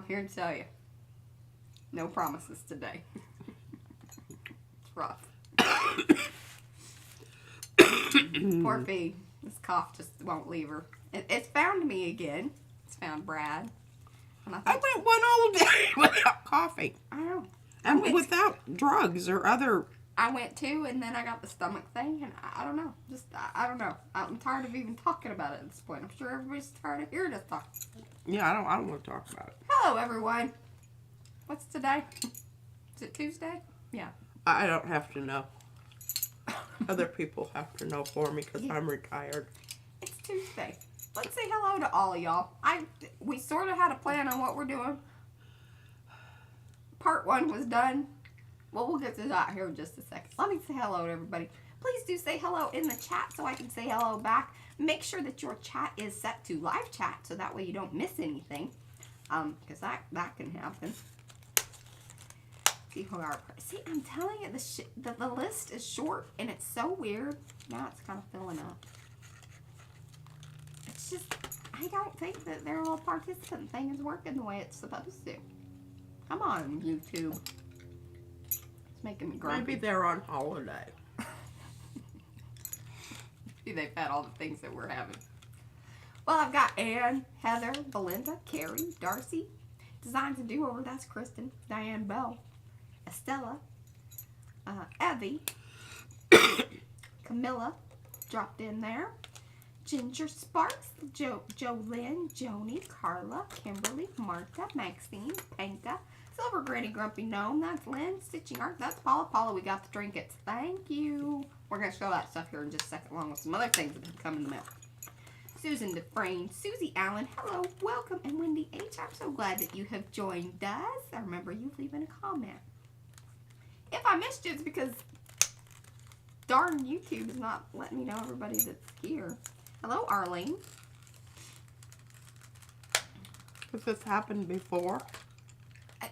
here to tell you. No promises today. It's rough. Poor Fee. This cough just won't leave her. It's found me again. It's found Brad. And I went one whole day without coughing. I know. And without drugs or other... I went too, and then I got the stomach thing, and I don't know. I don't know. I'm tired of even talking about it at this point. I'm sure everybody's tired of hearing us talk. Yeah, I don't want to talk about it. Hello, everyone. What's today? Is it Tuesday? Yeah. I don't have to know. Other people have to know for me because I'm retired. It's Tuesday. Let's say hello to all of y'all. We sort of had a plan on what we're doing. Part 1 was done. Well, we'll get to that here in just a second. Let me say hello to everybody. Please do say hello in the chat so I can say hello back. Make sure that your chat is set to live chat so that way you don't miss anything. Because that can happen. See, I'm telling you, the list is short and it's so weird. Now it's kind of filling up. It's just, I don't think that their little participant thing is working the way it's supposed to. Come on, YouTube. It's making me grumpy. Maybe they're on holiday. They've had all the things that we're having. Well, I've got Ann, Heather, Belinda, Carrie, Darcy, Designs and Do-Over, that's Kristen, Diane Bell, Estella, Evie, Camilla dropped in there, Ginger Sparks, Jolynn, Joni, Carla, Kimberly, Marta, Maxine, Panka, Silver Granny Grumpy Gnome, that's Lynn, Stitching Art, that's Paula. Paula, we got the trinkets. Thank you. We're going to show that stuff here in just a second, along with some other things that have come in the mail. Susan Dufresne, Susie Allen, hello, welcome, and Wendy H. I'm so glad that you have joined us. I remember you leaving a comment. If I missed you, it's because darn YouTube is not letting me know everybody that's here. Hello, Arlene. Has this happened before?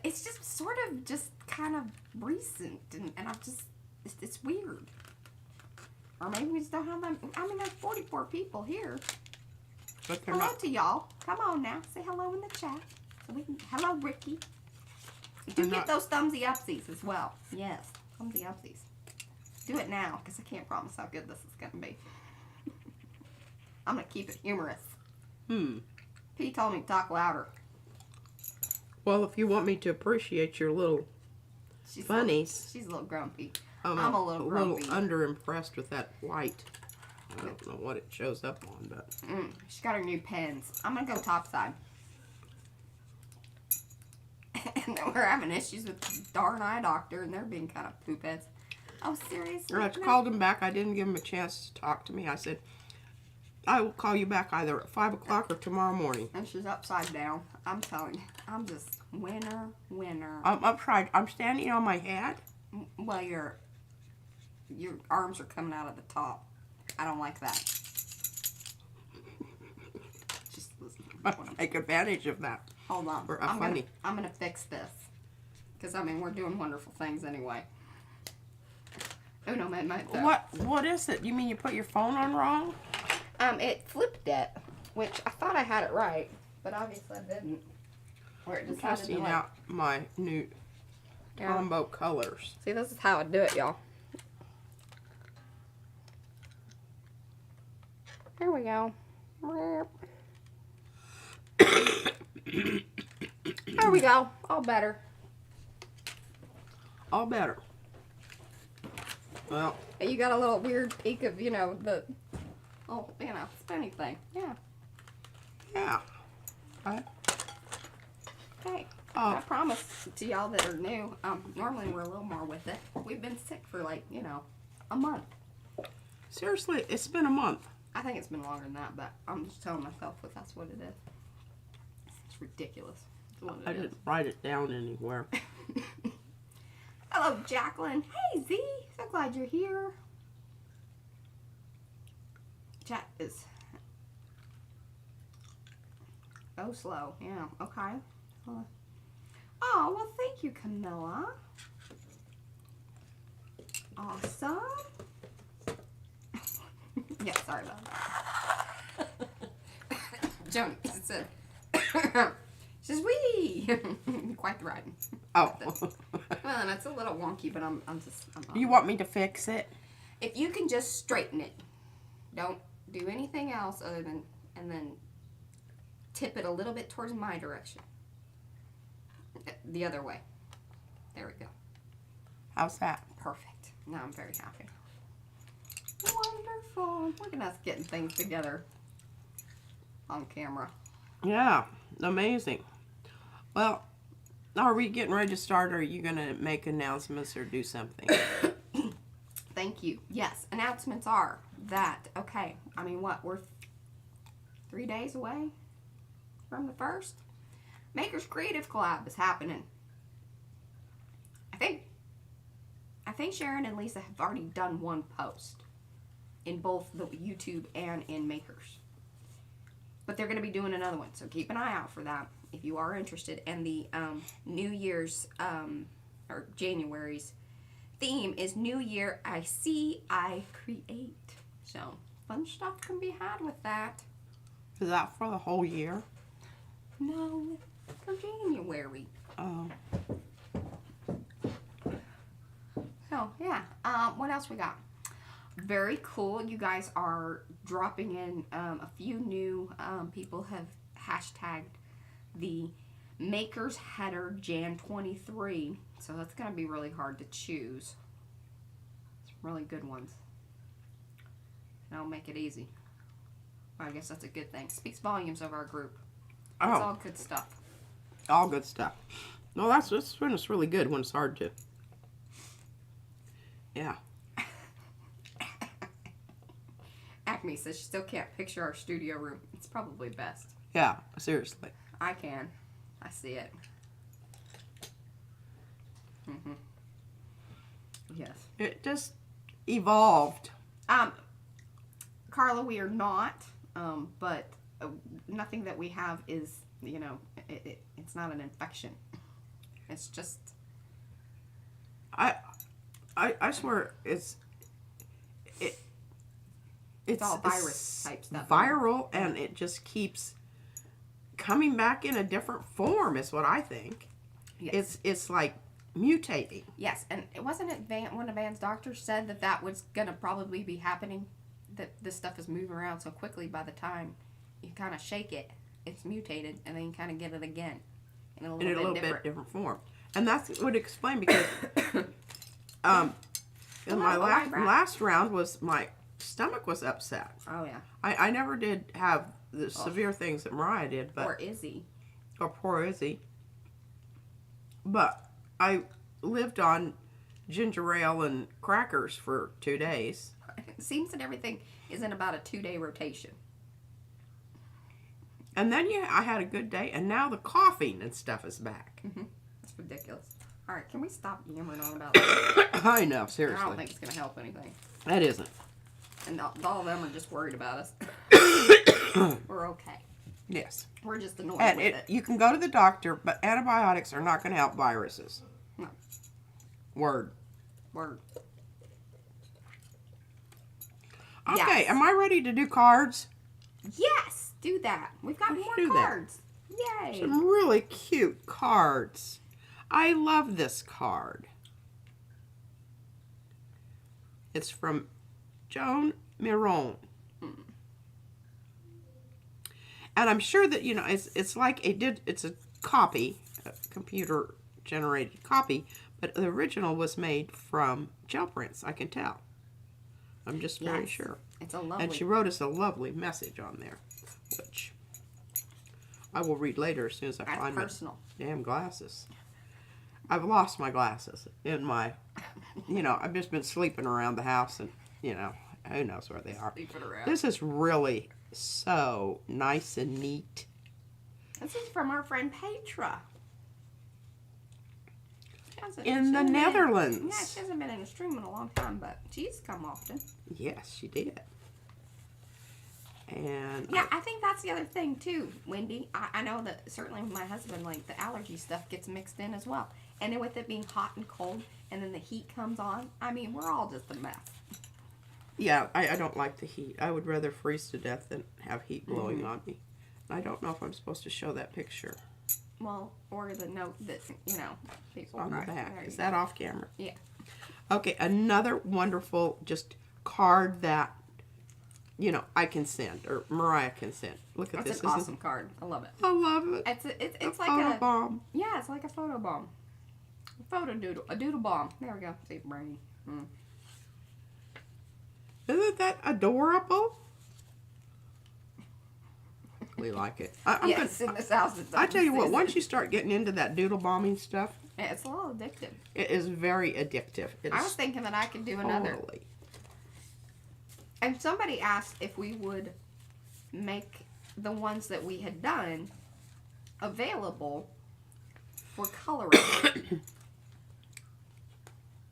It's just sort of just kind of recent, and I've just, it's weird. Or maybe we just don't have them. I mean, there's 44 people here. But Hello to y'all. Come on now. Say hello in the chat. So we can, hello, Ricky. Do get those thumbsy upsies as well. Yes, thumbsy upsies. Do it now, because I can't promise how good this is going to be. I'm going to keep it humorous. P told me to talk louder. Well, if you want me to appreciate your little funnies. She's a little grumpy. I'm a little grumpy. A little under-impressed with that white. I don't know what it shows up on, but... She got her new pens. I'm going to go topside. And then we're having issues with the darn eye doctor, and they're being kind of poop heads. Oh, seriously? I called him back. I didn't give him a chance to talk to me. I said, I will call you back either at 5 o'clock or tomorrow morning. And she's upside down. I'm telling you. I'm just winner. I'm upside. I'm standing on my head. Well, your arms are coming out of the top. I don't like that. Just listen. Take advantage of that. Hold on. For I'm funny. gonna fix this. Because, I mean, we're doing wonderful things anyway. Oh, no, man. What is it? You mean you put your phone on wrong? It flipped it, which I thought I had it right, but obviously I didn't. Or it just I'm testing out my new combo colors. See, this is how I do it, y'all. There we go. There we go. All better. All better. Well. You got a little weird peek of, the... Oh, spinny thing. Yeah. Yeah. Okay. I promise to y'all that are new, normally we're a little more with it. We've been sick for a month. Seriously, it's been a month. I think it's been longer than that, but I'm just telling myself that that's what it is. It's ridiculous. I didn't write it down anywhere. Hello, Jacqueline. Hey, Z. So glad you're here. Chat is slow. Yeah, okay. Oh, well, thank you, Camilla. Awesome. Yeah, sorry about that. Joni said She says, wee! Quite the ride. Oh. Well, and it's a little wonky, but I'm You want me to fix it? If you can just straighten it, don't do anything else other than, and then tip it a little bit towards my direction. The other way. There we go. How's that? Perfect. Now I'm very happy. Wonderful. Look at us getting things together on camera. Yeah, amazing. Well, are we getting ready to start, or are you going to make announcements or do something? Thank you. Yes, announcements are that, okay, I mean, what, we're 3 days away from the first? Makers Creative Collab is happening. I think Sharon and Lisa have already done one post in both the YouTube and in Makers. But they're going to be doing another one, so keep an eye out for that if you are interested. And the New Year's, or January's theme is New Year, I See, I Create. So, fun stuff can be had with that. Is that for the whole year? No, for January. Oh. So, yeah. What else we got? Very cool. You guys are dropping in a few new people have hashtagged the Makers header Jan 23. So that's going to be really hard to choose. Some really good ones. And I'll make it easy. Well, I guess that's a good thing. Speaks volumes of our group. It's all good stuff. All good stuff. No, that's when it's really good, when it's hard to. Yeah. Acme says she still can't picture our studio room. It's probably best. Yeah, seriously. I can. I see it. Mm-hmm. Yes. It just evolved. Carla, we are not, but nothing that we have is, you know, it's not an infection. It's just... I swear it's all virus type stuff. Viral, and it just keeps coming back in a different form, is what I think. Yes. It's like mutating. Yes, and it wasn't it one of Van's doctors said that was going to probably be happening, that this stuff is moving around so quickly by the time you kind of shake it, it's mutated, and then you kind of get it again in a little bit different form. And that's would explain, because in my last round was my stomach was upset. Oh, yeah. I never did have the severe things that Mariah did, but Or Izzy. Or poor Izzy. But I lived on ginger ale and crackers for 2 days. It seems that everything is in about a 2-day rotation. And then I had a good day, and now the coughing and stuff is back. Mm-hmm. It's ridiculous. All right, can we stop yammering on about that? I know, seriously. I don't think it's going to help anything. That isn't. And all of them are just worried about us. We're okay. Yes. We're just annoyed And with it. you can go to the doctor, but antibiotics are not going to help viruses. No. Word. Word. Okay, Yes. am I ready to do cards? Yes, do that. We've got Let's more do that. cards. Yay. Some really cute cards. I love this card. It's from Joan Miron. And I'm sure that, you know, it's like it's a copy, a computer generated copy, but the original was made from gel prints, I can tell. I'm just very sure. It's a lovely. And she wrote us a lovely message on there, which I will read later as soon as I find my damn glasses. I've lost my glasses in my, you know, I've just been sleeping around the house, and, you know, who knows where they are. This is really so nice and neat. This is from our friend Petra. In the Netherlands. Yeah, she hasn't been in a stream in a long time, but she's come often. Yes, she did. And yeah, I think that's the other thing too, Wendy. I know that certainly with my husband, like the allergy stuff gets mixed in as well. And then with it being hot and cold, and then the heat comes on, I mean, we're all just a mess. Yeah, I don't like the heat. I would rather freeze to death than have heat blowing on me. I don't know if I'm supposed to show that picture. Well, or the note that, you know, people on the write. back. There Is you that go. off camera? Yeah. Okay, another wonderful just card that, you know, I can send, or Mariah can send. Look at It's this. an awesome card. I love it. I love it. It's a like photo a bomb. Yeah, it's like a photo bomb. A doodle bomb. There we go. See, brain. Isn't that adorable? We like it. Yes, in this house. I tell you what, once you start getting into that doodle bombing stuff, yeah, it's a little addictive. it is very addictive. I was thinking that I could do another. Totally. And somebody asked if we would make the ones that we had done available for coloring.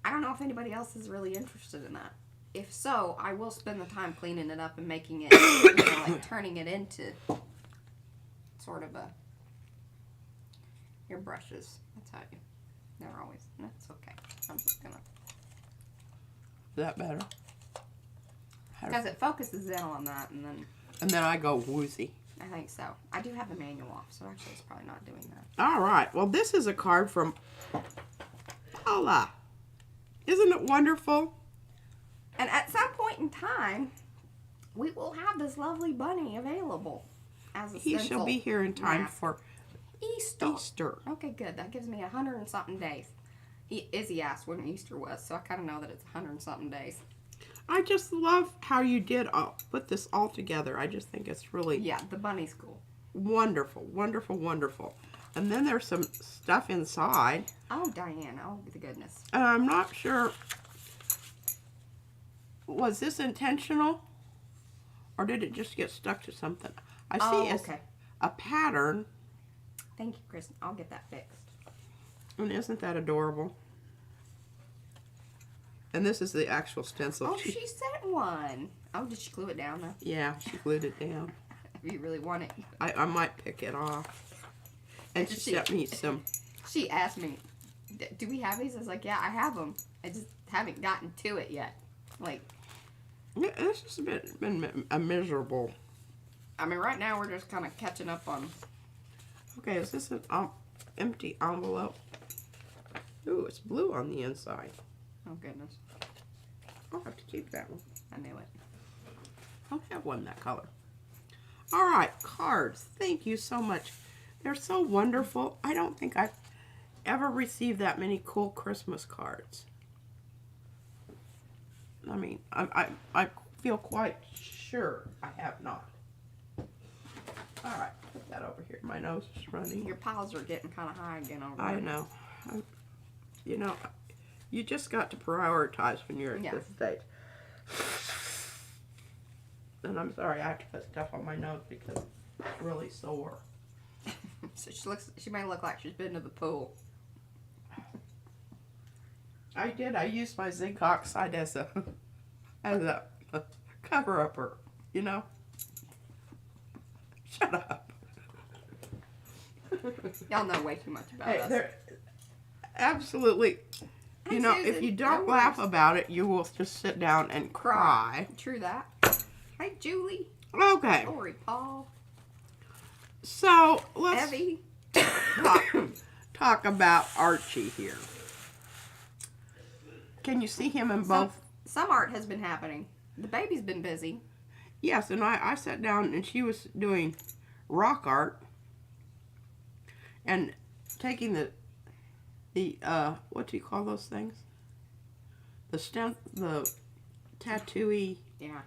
I don't know if anybody else is really interested in that. If so, I will spend the time cleaning it up and making it, you know, like turning it into sort of a, your brushes. That's how you, they're always, that's okay. I'm just gonna. Is that better? Because it focuses in on that and then I go woozy. I think so. I do have the manual off, so actually it's probably not doing that. All right. Well, this is a card from Paula. Isn't it wonderful? And at some point in time, we will have this lovely bunny available as a He shall be here in time mask. for Easter. Easter. Okay, good. That gives me 100 and something days. Izzy asked when Easter was, so I kind of know that it's 100 and something days. I just love how you did put this all together. I just think it's really The bunny's cool. wonderful, wonderful, wonderful. And then there's some stuff inside. Oh, Diane. Oh, the goodness. And I'm not sure, was this intentional? Or did it just get stuck to something? I see it's a pattern. Thank you, Kristen. I'll get that fixed. And isn't that adorable? And this is the actual stencil. Oh, she sent one. Oh, did she glue it down, though? Yeah, she glued it down. If you really want it. I might pick it off. And she sent me some. She asked me, do we have these? I was like, yeah, I have them. I just haven't gotten to it yet. Like, Yeah, it's just been a miserable. I mean, right now we're just kind of catching up on. Okay, is this an empty envelope? Ooh, it's blue on the inside. Oh, goodness. I'll have to keep that one. I knew it. I don't have one that color. All right, cards. Thank you so much. They're so wonderful. I don't think I've ever received that many cool Christmas cards. I mean, I feel quite sure I have not. All right, put that over here. My nose is running. Your piles are getting kind of high again over I there. know. You know, you just got to prioritize when you're at this stage. And I'm sorry, I have to put stuff on my nose because it's really sore. So she may look like she's been to the pool. I did. I used my zinc oxide as a cover upper, you know. Shut up. Y'all know way too much about Hey, us. they're absolutely. Hey, You know, Susan, if you no don't laugh about it, you will just sit down and cry. True that. Hey, Julie. Okay. Lori, Paul. So let's Evie. talk about Archie here. Can you see him in both? Some art has been happening. The baby's been busy. Yes, and I sat down and she was doing rock art and taking the what do you call those things? The tattooey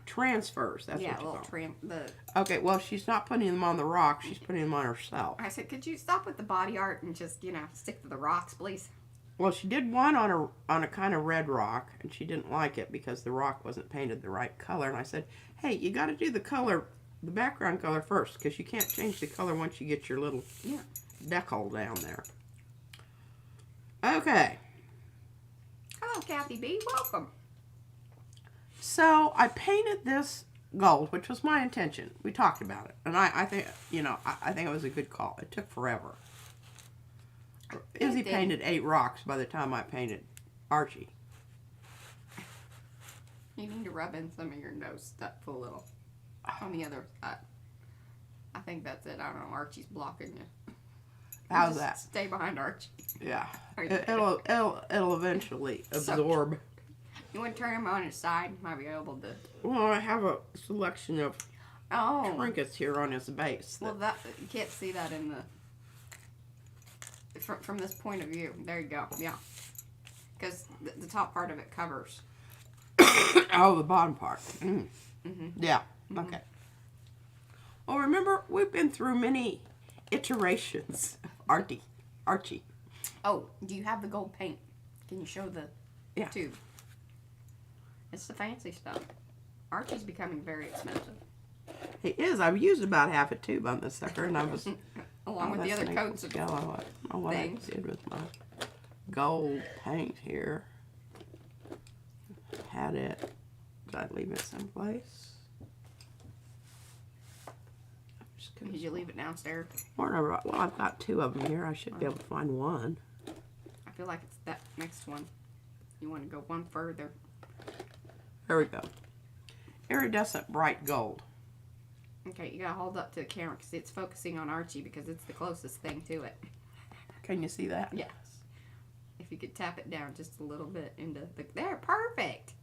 transfers. That's what you call them. Okay, well, she's not putting them on the rock. She's putting them on herself. I said, could you stop with the body art and just, stick to the rocks, please? Well, she did one on a kind of red rock, and she didn't like it because the rock wasn't painted the right color. And I said, hey, you got to do the background color first, because you can't change the color once you get your little decal down there. Okay. Hello, Kathy B. Welcome. So I painted this gold, which was my intention. We talked about it, and I think I think it was a good call. It took forever. Izzy painted 8 rocks by the time I painted Archie. You need to rub in some of your nose stuff a little on the other side. I think that's it. I don't know. Archie's blocking you. How's that? Stay behind Archie. Yeah. It'll eventually absorb. You want to turn him on his side? Might be able to. Well, I have a selection of trinkets here on his base. Well, you can't see that in the from this point of view. There you go. Yeah, because the top part of it covers. Oh, the bottom part. Mm. Mm-hmm. Yeah. Mm-hmm. Okay. Well, remember, we've been through many iterations of Archie. Oh, do you have the gold paint? Can you show the tube? It's the fancy stuff. Archie's becoming very expensive. He is. I've used about half a tube on this sucker, and I was along with the other coats of what I did with my gold paint here. Had it. Did I leave it someplace? Did you leave it downstairs? Well, I've got two of them here. I should be able to find one. I feel like it's that next one. You want to go one further. There we go. Iridescent bright gold. Okay, you gotta hold up to the camera because it's focusing on Archie because it's the closest thing to it. Can you see that? Yes. If you could tap it down just a little bit into there, perfect.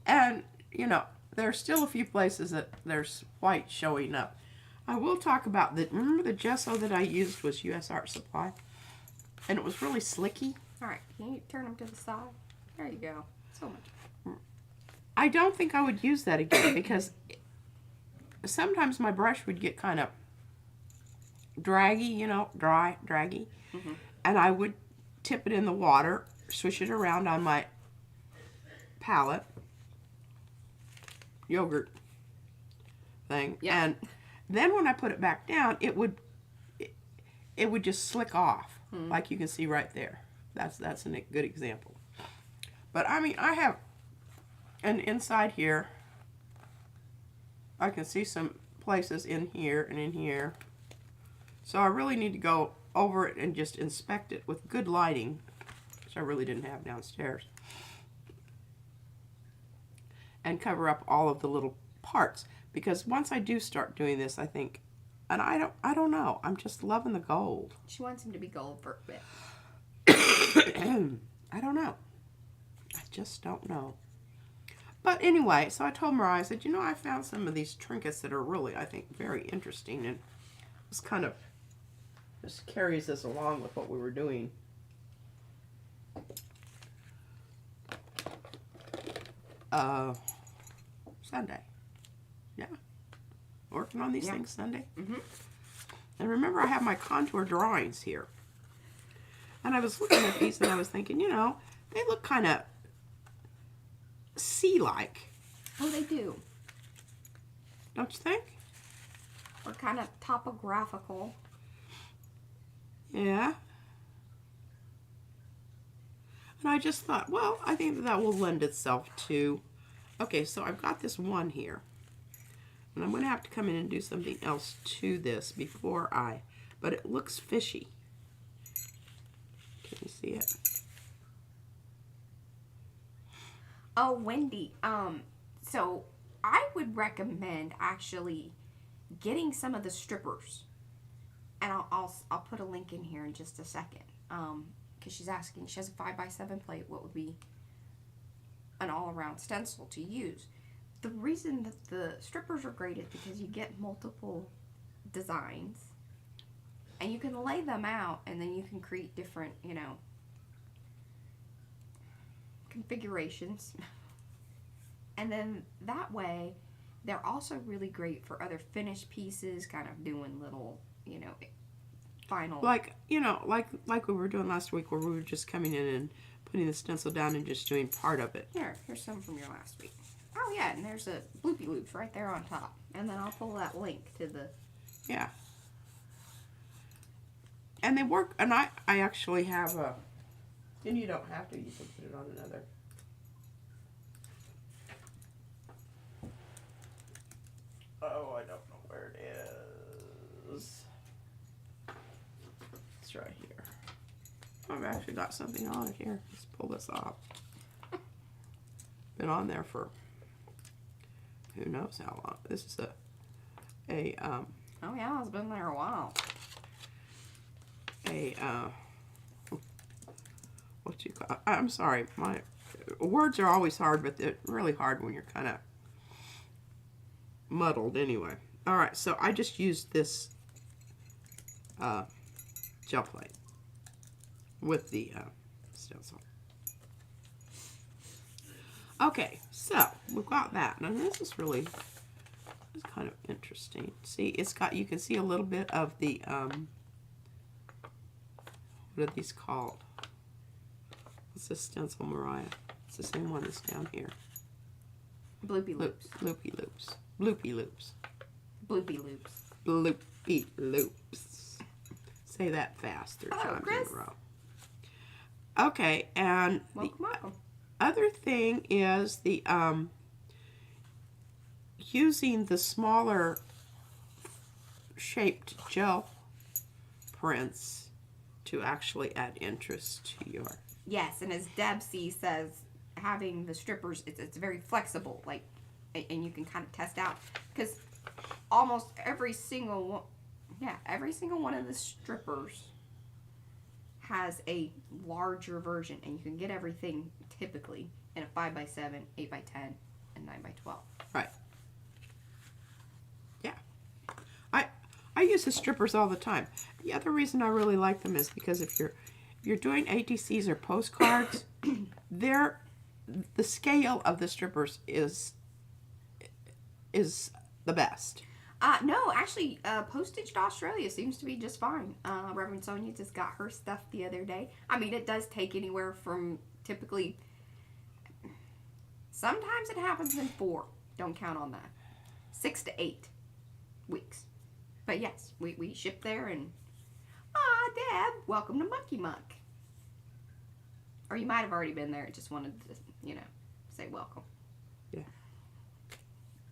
And, you know, there's still a few places that there's white showing up. I will talk about remember the gesso that I used was U.S. Art Supply? And it was really slicky. All right, can you turn them to the side? There you go. So much. I don't think I would use that again because sometimes my brush would get kind of draggy, you know, draggy. Mm-hmm. And I would tip it in the water, swish it around on my palette, yogurt thing. Yeah. And then when I put it back down, it would just slick off, like you can see right there. That's a good example. But I mean, I have, and inside here, I can see some places in here and in here. So I really need to go over it and just inspect it with good lighting, which I really didn't have downstairs. And cover up all of the little parts. Because once I do start doing this, I think, and I don't know, I'm just loving the gold. She wants him to be gold for a bit. I don't know. I just don't know. But anyway, so I told Mariah, I said, you know, I found some of these trinkets that are really, I think, very interesting. And it's kind of, just carries us along with what we were doing. Sunday. Yeah. Working on these things Sunday. Mm-hmm. And remember, I have my contour drawings here. And I was looking at these and I was thinking, you know, they look kind of sea-like. Oh, they do. Don't you think? Or kind of topographical. Yeah. And I just thought, well, I think that will lend itself to... Okay, so I've got this one here. And I'm going to have to come in and do something else to this before I... But it looks fishy. Can you see it? Oh, Wendy. So I would recommend actually getting some of the strippers. And I'll put a link in here in just a second. Because she's asking, she has a 5x7 plate. What would be an all-around stencil to use? The reason that the strippers are great is because you get multiple designs. And you can lay them out, and then you can create different, you know, configurations. And then that way, they're also really great for other finished pieces, kind of doing little, you know, final. Like, you know, like we were doing last week, where we were just coming in and putting the stencil down and just doing part of it. Here's some from your last week. Oh, yeah, and there's a loopy loops right there on top. And then I'll pull that link to the... Yeah. And they work, and I actually have a... And you don't have to, you can put it on another. Oh, I don't know where it is. It's right here. I've actually got something on it here. Let's pull this off. Been on there for who knows how long. This is a Oh yeah, it's been there a while. What you call? I'm sorry, my words are always hard, but they're really hard when you're kind of muddled anyway. All right, so I just used this gel plate with the stencil. Okay, so we've got that. Now this is kind of interesting. See, it's got, you can see a little bit of the what are these called? What's this stencil, Mariah? It's the same one that's down here. Bloopy loops. Loopy loops. Bloopy loops. Bloopy loops. Bloopy loops. Say that fast 3 times Chris. in a row. Okay, and welcome. Other thing is the using the smaller shaped gel prints to actually add interest to your. Yes, and as Debsy says, having the strippers, it's very flexible, like, and you can kind of test out, because almost every single one of the strippers has a larger version, and you can get everything typically in a 5x7, 8x10, and 9x12. Right. Yeah. I use the strippers all the time. The other reason I really like them is because if you're doing ATCs or postcards, the scale of the strippers is the best. No, actually, postage to Australia seems to be just fine. Reverend Sonia just got her stuff the other day. I mean, it does take anywhere from typically, sometimes it happens in 4. Don't count on that. 6 to 8 weeks. But yes, we ship there and, Deb, welcome to Monkey Muck. Or you might have already been there and just wanted to, say welcome. Yeah.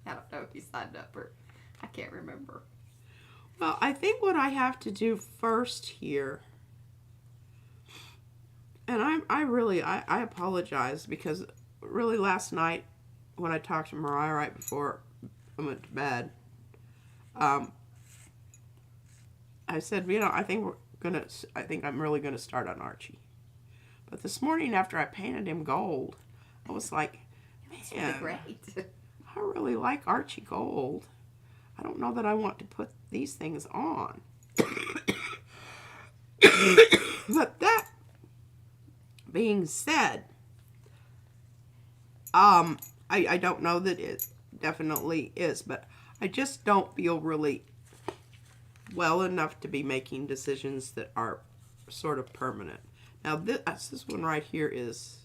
I don't know if you signed up or... I can't remember. Well, I think what I have to do first here, and I apologize because really last night when I talked to Mariah right before I went to bed, I said, I think I'm really gonna start on Archie. But this morning after I painted him gold, I was like, man, great. I really like Archie gold. I don't know that I want to put these things on. But that being said, I don't know that it definitely is, but I just don't feel really well enough to be making decisions that are sort of permanent. Now this one right here is...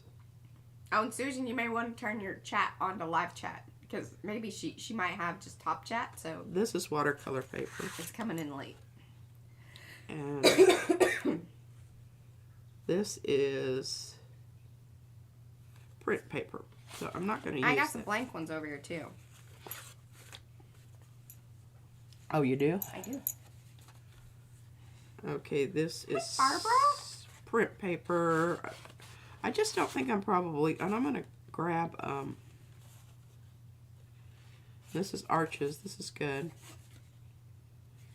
Oh, and Susan, you may want to turn your chat on to live chat. Because maybe she might have just top chat, so... This is watercolor paper. It's coming in late. And this is print paper. So I'm not going to use I got some blank ones over here, too. Oh, you do? I do. Okay, this is Barbara? print paper. I just don't think I'm probably... And I'm going to grab... This is Arches. This is good.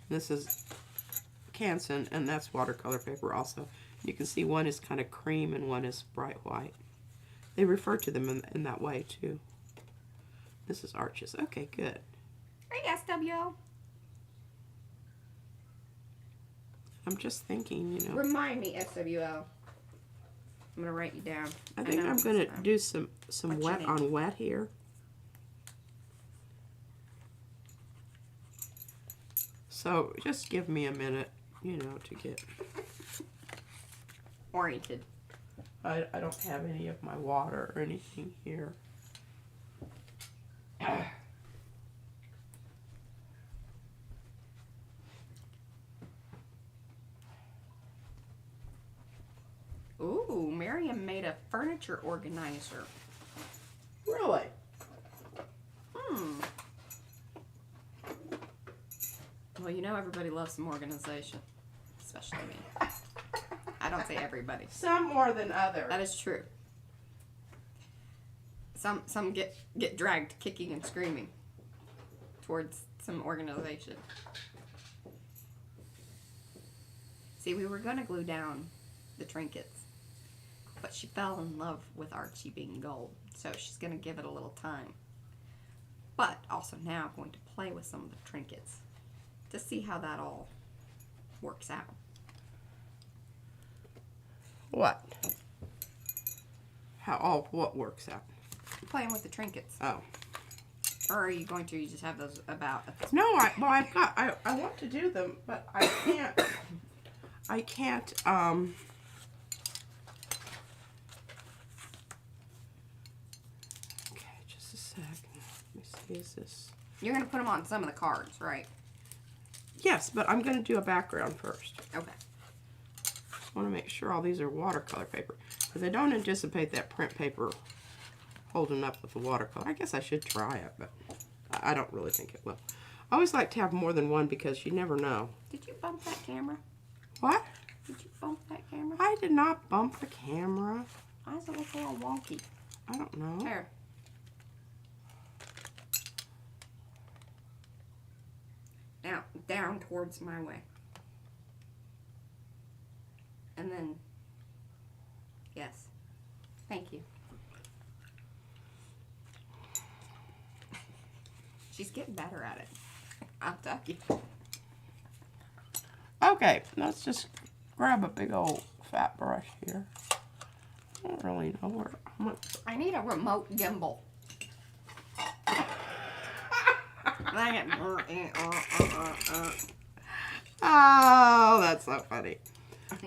This is Canson, and that's watercolor paper also. You can see one is kind of cream and one is bright white. They refer to them in that way, too. This is Arches. Okay, good. Hey, SWO. I'm just thinking, Remind me, SWO. I'm going to write you down. I think I'm going to do some wet on wet here. So just give me a minute, to get oriented. I don't have any of my water or anything here. Ooh, Miriam made a furniture organizer. Really? Well, everybody loves some organization, especially me. I don't say everybody. Some more than others. That is true. Some get dragged kicking and screaming towards some organization. See, we were going to glue down the trinkets, but she fell in love with Archie being gold, so she's going to give it a little time. But also now I'm going to play with some of the trinkets to see how that all works out. What? What works out? Playing with the trinkets. Oh. Or are you going to just have those about? No, I want to do them, but I can't, okay, just a sec. Let me see, is this? You're going to put them on some of the cards, right? Yes, but I'm going to do a background first. Okay. Just want to make sure all these are watercolor paper, because I don't anticipate that print paper holding up with the watercolor. I guess I should try it, but I don't really think it will. I always like to have more than one because you never know. Did you bump that camera? What? Did you bump that camera? I did not bump the camera. Why does it look a little wonky? I don't know. There. Now, down towards my way. And then, yes. Thank you. She's getting better at it. I'll tell you. Okay, let's just grab a big old fat brush here. I don't really know where. I need a remote gimbal. Oh, that's so funny.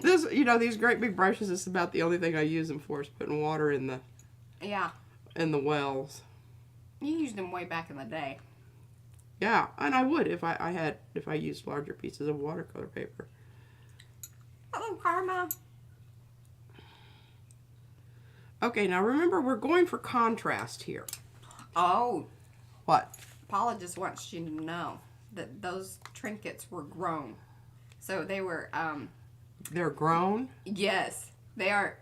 This, these great big brushes is about the only thing I use them for is putting water in the in the wells. You used them way back in the day. Yeah, and I would if I used larger pieces of watercolor paper. Hello, Karma. Okay, now remember we're going for contrast here. Oh. What? Paula just wants you to know that those trinkets were grown. So they were, They're grown? Yes. They are,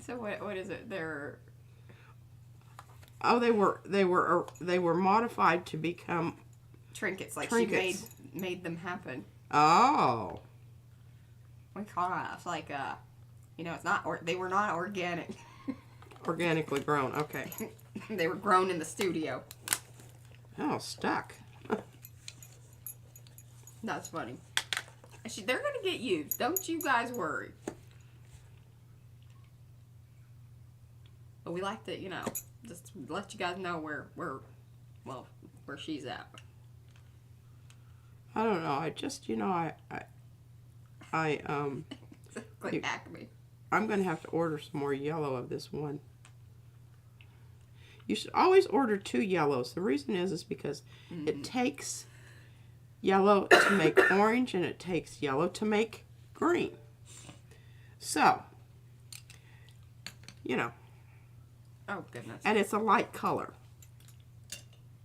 so what is it? They're... Oh, they were modified to become trinkets. Like trinkets. She made them happen. Oh. We call it like it's not, they were not organic. Organically grown, okay. They were grown in the studio. Oh, stuck. That's funny. They're gonna get used. Don't you guys worry. But we like to, just let you guys know where she's at. I don't know. I just, Like Acme. I'm going to have to order some more yellow of this one. You should always order 2 yellows. The reason is because it takes yellow to make orange and it takes yellow to make green. So, Oh, goodness. And it's a light color.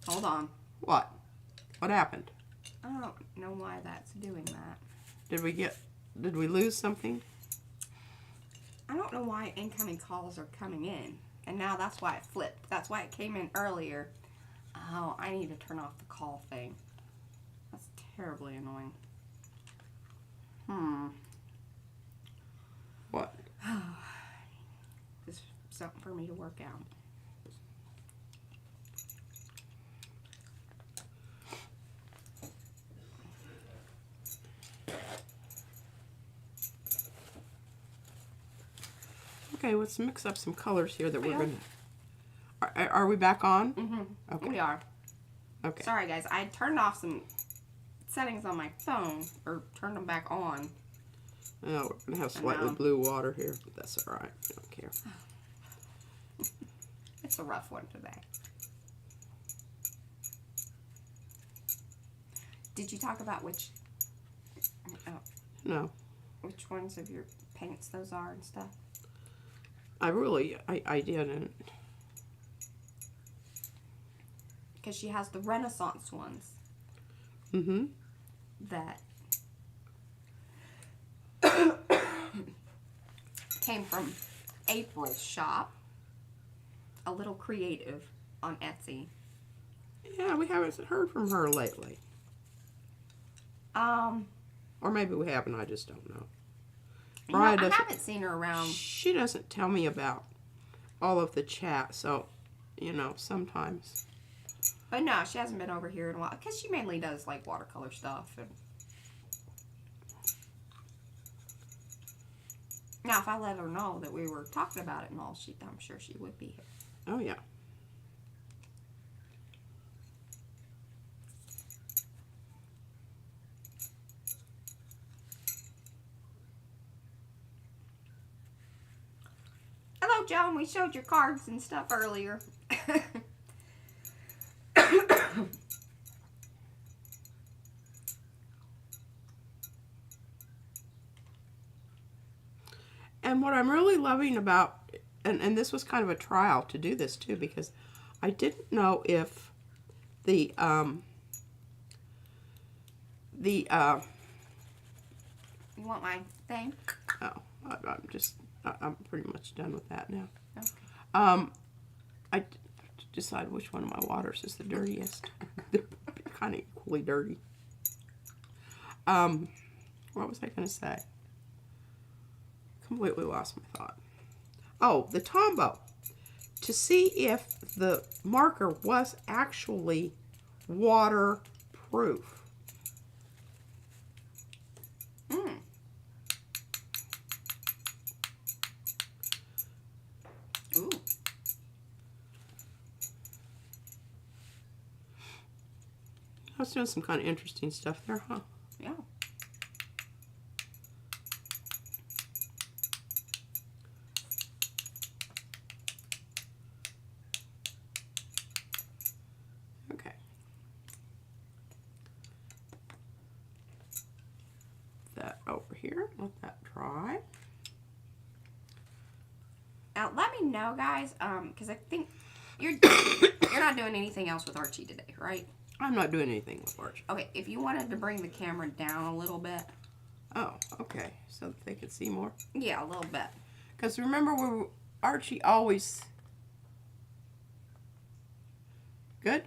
Hold on. What? What happened? I don't know why that's doing that. Did we lose something? I don't know why incoming calls are coming in. And now that's why it flipped. That's why it came in earlier. Oh, I need to turn off the call thing. That's terribly annoying. What? This is something for me to work out. Okay, let's mix up some colors here that we're going to... Are we back on? Mm-hmm. Okay. We are. Okay. Sorry, guys. I turned off some settings on my phone, or turned them back on. Oh, we're going to have slightly blue water here, but that's all right. I don't care. It's a rough one today. Did you talk about which ones of your paints those are and stuff? I didn't. Because she has the Renaissance ones. Mm-hmm. That came from April's shop. A Little Creative on Etsy. Yeah, we haven't heard from her lately. Or maybe we have and I just don't know. You know, I haven't seen her around. She doesn't tell me about all of the chat, so, you know, sometimes. But no, she hasn't been over here in a while. Because she mainly does, like, watercolor stuff. And now, if I let her know that we were talking about it and all, I'm sure she would be here. Oh, yeah. Hello, Joan. We showed your cards and stuff earlier. And what I'm really loving about, and this was kind of a trial to do this too, because I didn't know if the you want my thing? Oh, I'm pretty much done with that now. Okay. I decide which one of my waters is the dirtiest. They're kind of equally dirty. What was I going to say? Completely lost my thought. Oh, the Tombow. To see if the marker was actually waterproof. Ooh. I was doing some kind of interesting stuff there, huh? Yeah. Okay. That over here. Let that dry. Now, let me know, guys, because I think you're not doing anything else with Archie today, right? I'm not doing anything with Archie. Okay, if you wanted to bring the camera down a little bit. Oh, okay. So that they could see more? Yeah, a little bit. Because remember, Archie always... Good?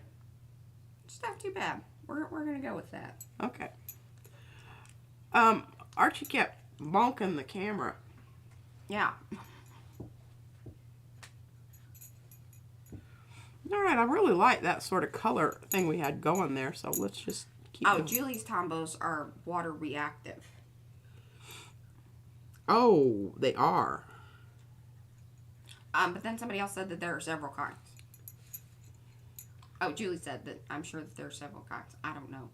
It's not too bad. We're going to go with that. Okay. Archie kept bonking the camera. Yeah. All right, I really like that sort of color thing we had going there, so let's just keep going. Julie's Tombows are water reactive. Oh, they are. But then somebody else said that there are several kinds. Oh, Julie said that I'm sure that there are several kinds. I don't know.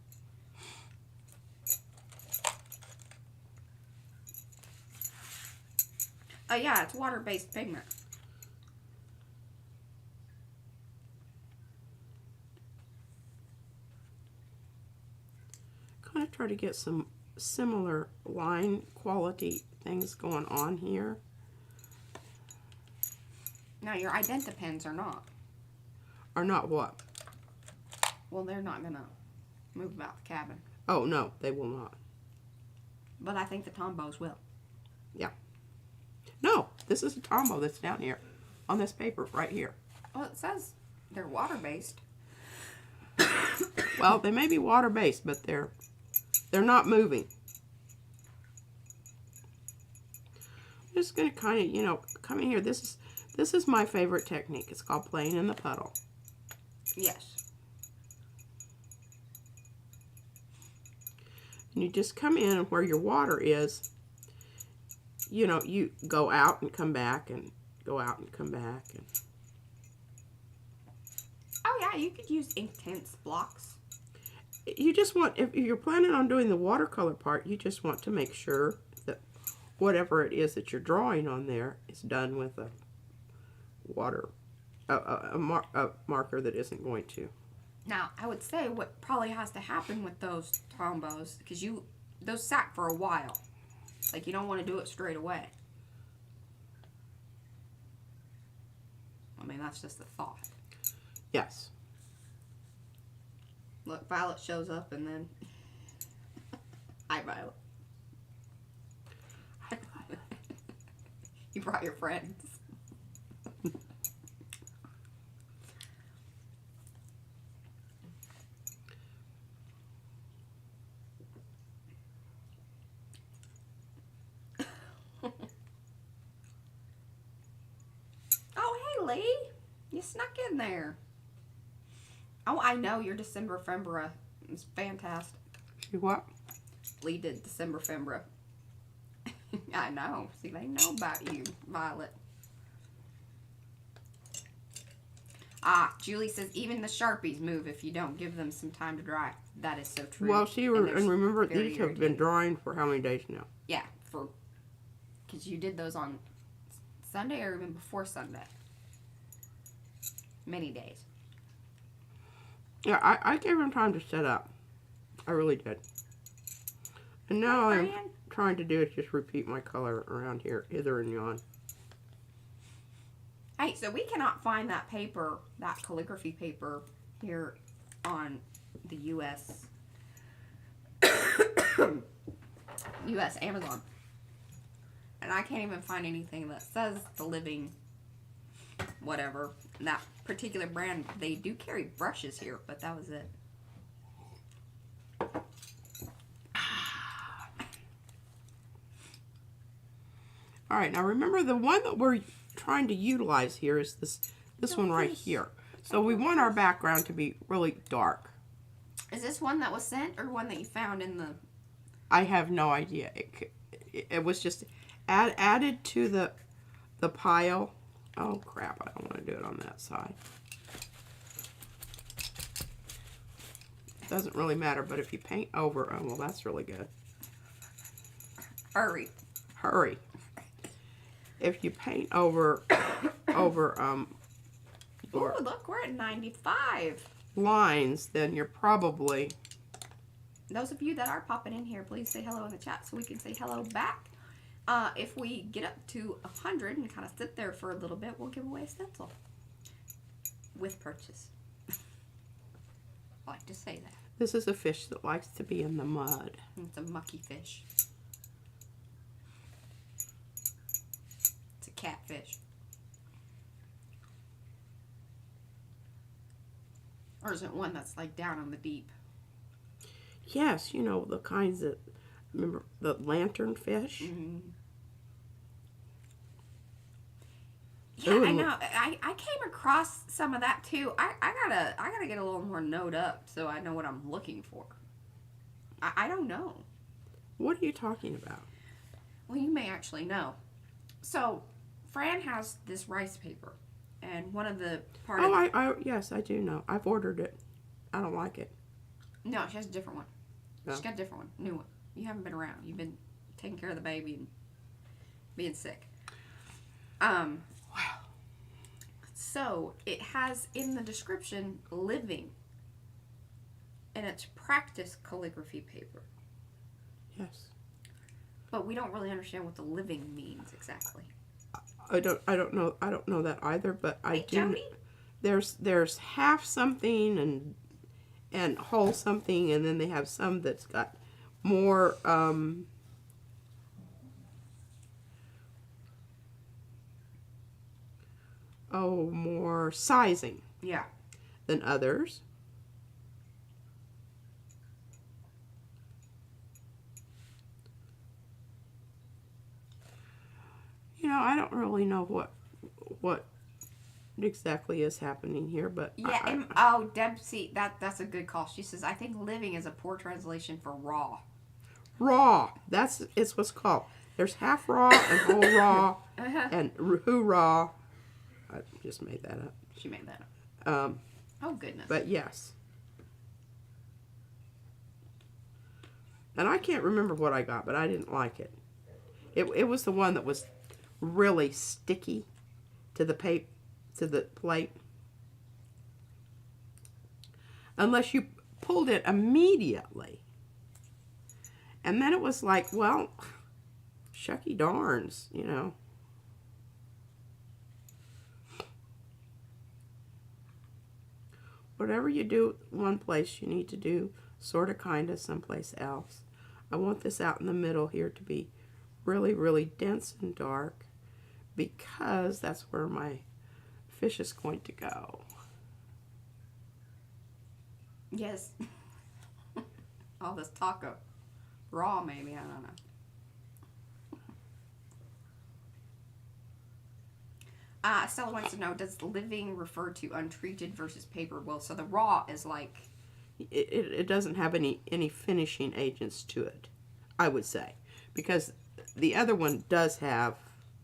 Oh, yeah, it's water-based pigment. Kind of try to get some similar line quality things going on here. Now, your Identapens are not. Are not what? Well, they're not going to move about the cabin. Oh, no, they will not. But I think the Tombows will. Yeah. No, this is a Tombow that's down here on this paper right here. Well, it says they're water-based. Well, they may be water-based, but they're not moving. I'm just going to kind of, you know, come in here. This is my favorite technique. It's called playing in the puddle. Yes. And you just come in where your water is. You know, you go out and come back and go out and come back. And oh, yeah, you could use Inktense blocks. You just want, if you're planning on doing the watercolor part, you just want to make sure that whatever it is that you're drawing on there is done with a marker that isn't going to. Now, I would say what probably has to happen with those Tombows, because those sat for a while. Like, you don't want to do it straight away. I mean, that's just a thought. Yes. Look, Violet shows up and then... Hi, Violet. Hi, Violet. You brought your friends. Julie, you snuck in there. Oh, I know your December Fembra is fantastic. See what? Lee did December Fembra. I know. See, they know about you, Violet. Ah, Julie says even the Sharpies move if you don't give them some time to dry. That is so true. Well, and remember, these have been drying for how many days now? Yeah, because you did those on Sunday or even before Sunday. Many days. Yeah, I gave them time to set up. I really did. And now I'm trying to do is just repeat my color around here, hither and yon. Hey, so we cannot find that paper, that calligraphy paper, here on the U.S. U.S. Amazon. And I can't even find anything that says the living whatever. That particular brand, they do carry brushes here, but that was it. All right, now remember the one that we're trying to utilize here is this one right here. So we want our background to be really dark. Is this one that was sent or one that you found in the... I have no idea. It was just added to the pile. Oh crap, I don't want to do it on that side. Doesn't really matter, but if you paint over, oh well, that's really good. Hurry. If you paint over Oh, look, we're at 95. lines, then you're probably... Those of you that are popping in here, please say hello in the chat so we can say hello back. If we get up to 100 and kind of sit there for a little bit, we'll give away a stencil. With purchase. I like to say that. This is a fish that likes to be in the mud. It's a mucky fish. It's a catfish. Or is it one that's like down on the deep? Yes, you know, the kinds that, remember the lantern fish? Mm-hmm. Yeah, Ooh, I know. I came across some of that too. I gotta get a little more note up so I know what I'm looking for. I don't know. What are you talking about? Well, you may actually know. So, Fran has this rice paper, and one of the part Oh, of yes, I do know. I've ordered it. I don't like it. No, she has a different one. No. She's got a different one, new one. You haven't been around. You've been taking care of the baby and being sick. Wow. So, it has in the description, living. And it's practice calligraphy paper. Yes. But we don't really understand what the living means exactly. I don't know that either, but I Hey, do. Jody? There's half something and whole something, and then they have some that's got more more sizing Yeah. than others. You know, I don't really know what exactly is happening here, but Yeah. Deb, see, that's a good call. She says, I think living is a poor translation for raw. Raw. It's what's called. There's half raw and whole raw and raw. I just made that up. She made that up. Oh, goodness. But yes. And I can't remember what I got, but I didn't like it. It was the one that was really sticky to the plate. Unless you pulled it immediately. And then it was like, well, shucky darns, you know. Whatever you do one place, you need to do sort of kind of someplace else. I want this out in the middle here to be really, really dense and dark because that's where my fish is going to go. Yes. All this taco. Raw, maybe. I don't know. Stella wants to know, does living refer to untreated versus paper? Well, so the raw is like... It doesn't have any finishing agents to it, I would say. Because the other one does have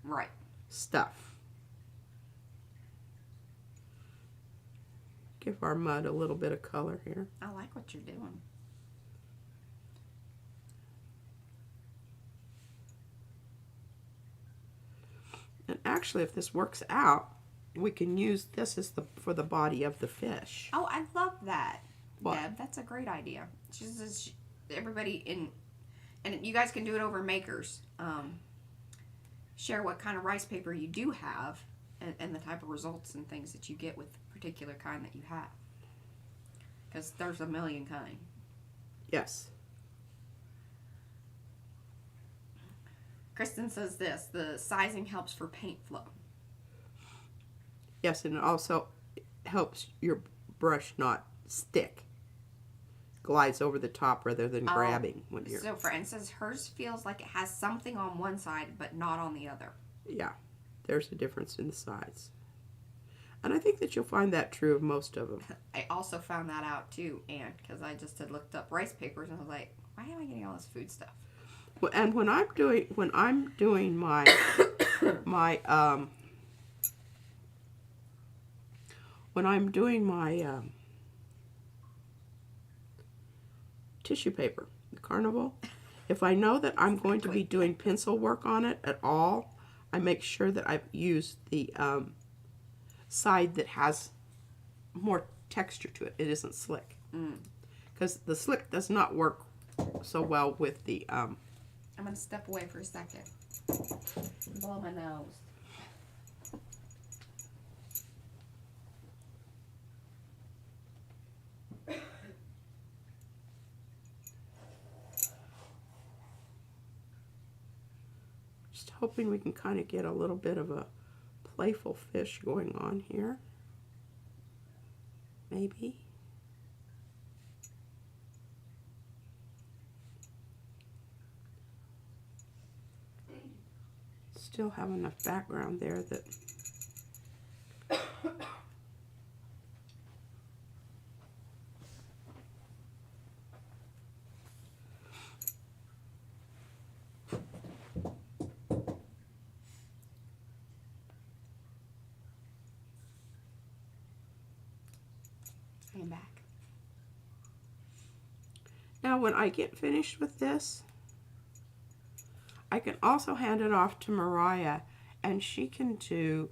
right stuff. Give our mud a little bit of color here. I like what you're doing. And actually, if this works out, we can use this as for the body of the fish. Oh, I love that, What? Deb. That's a great idea. Just everybody and you guys can do it over Makers. Share what kind of rice paper you do have and the type of results and things that you get with the particular kind that you have. Because there's a million kind. Yes. Kristen says this, the sizing helps for paint flow. Yes, and it also helps your brush not stick. Glides over the top rather than grabbing when you're... So, Fran says hers feels like it has something on one side, but not on the other. Yeah, there's a difference in the sides. And I think that you'll find that true of most of them. I also found that out, too, Anne, because I just had looked up rice papers, and I was like, why am I getting all this food stuff? Well, and when I'm doing my tissue paper, the carnival, if I know that I'm going to be doing pencil work on it at all, I make sure that I've used the side that has more texture to it. It isn't slick. Because the slick does not work so well with the... I'm going to step away for a second. Blow my nose. Just hoping we can kind of get a little bit of a playful fish going on here. Maybe. Still have enough background there that I'm back. now when I get finished with this, I can also hand it off to Mariah, and she can do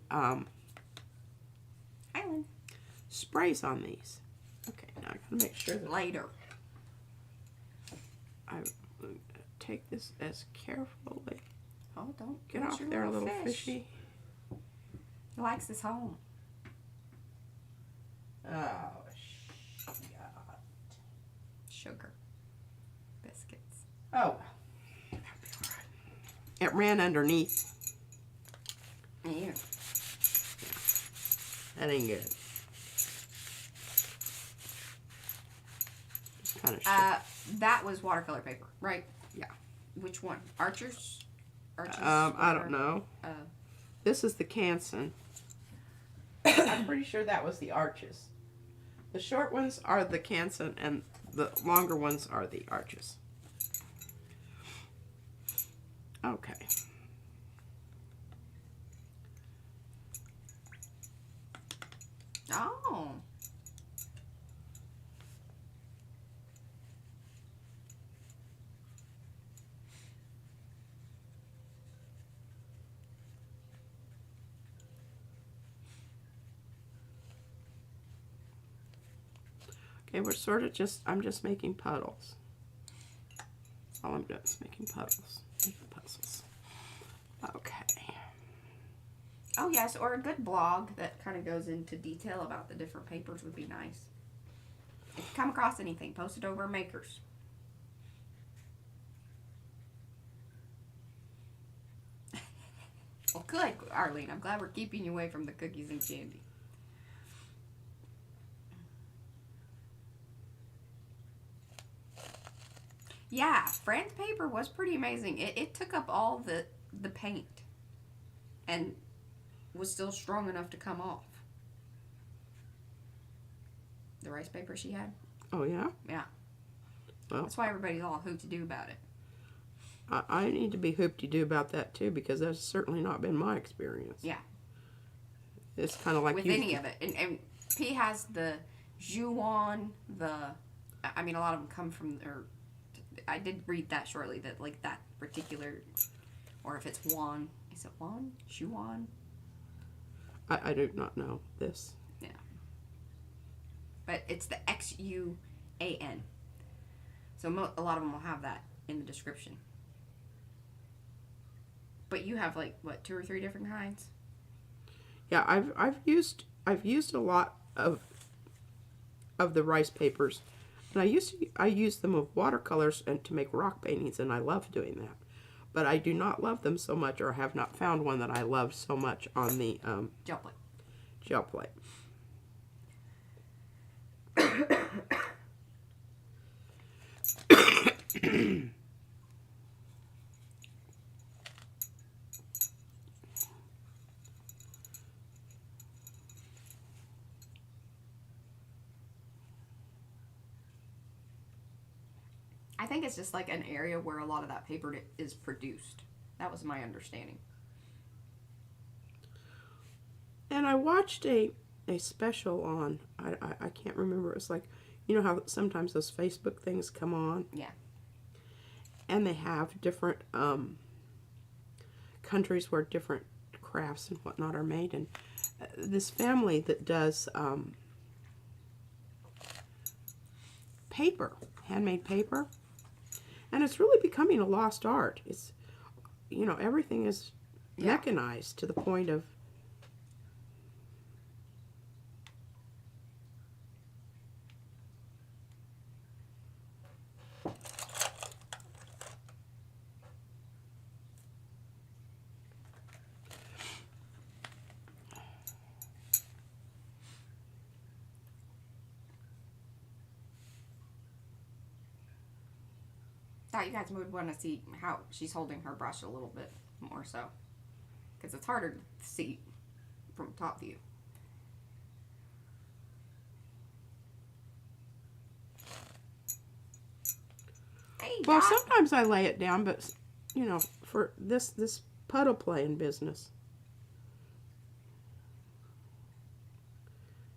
sprays on these. Okay, now I gotta make sure that Later. I take this as carefully. Oh, don't Get off there, little fishy. He likes his home. Oh, Sugar. Biscuits. oh. It ran underneath. Yeah. That ain't good. Just kind of that was watercolor paper, right? Yeah. Which one? Archer's? I don't know. This is the Canson. I'm pretty sure that was the Arches. The short ones are the Canson, and the longer ones are the Arches. Okay. Oh. Okay, we're sort of I'm just making puddles. That's all I'm doing is making puddles. Making puzzles. Okay. Oh, yes, or a good blog that kind of goes into detail about the different papers would be nice. If you come across anything, post it over Makers. Well, good, Arlene. I'm glad we're keeping you away from the cookies and candy. Yeah, Fran's paper was pretty amazing. It took up all the paint. And was still strong enough to come off. The rice paper she had. Oh, yeah? Yeah. Well, that's why everybody's all hoop-de-doo about it. I need to be hoop-de-doo about that, too, because that's certainly not been my experience. Yeah. It's kind of like with any of it. And P has the Juan, I mean, a lot of them come from, or I did read that shortly, that like that particular, or if it's Juan, is it Juan? Juan? I do not know this. Yeah. But it's the Xuan. So a lot of them will have that in the description. But you have like, what, 2 or 3 different kinds? Yeah, I've used a lot of the rice papers, and I use them with watercolors and to make rock paintings, and I love doing that. But I do not love them so much, or have not found one that I love so much on the gel plate. Gel plate. I think it's just like an area where a lot of that paper is produced. That was my understanding. And I watched a special on, I can't remember, it was like, you know how sometimes those Facebook things come on? Yeah. And they have different countries where different crafts and whatnot are made. And this family that does paper, handmade paper, and it's really becoming a lost art. It's, you know, everything is mechanized to the point of thought you guys would want to see how she's holding her brush a little bit more so. Because it's harder to see from top view. Hey, well, sometimes I lay it down, but, you know, for this puddle playing business.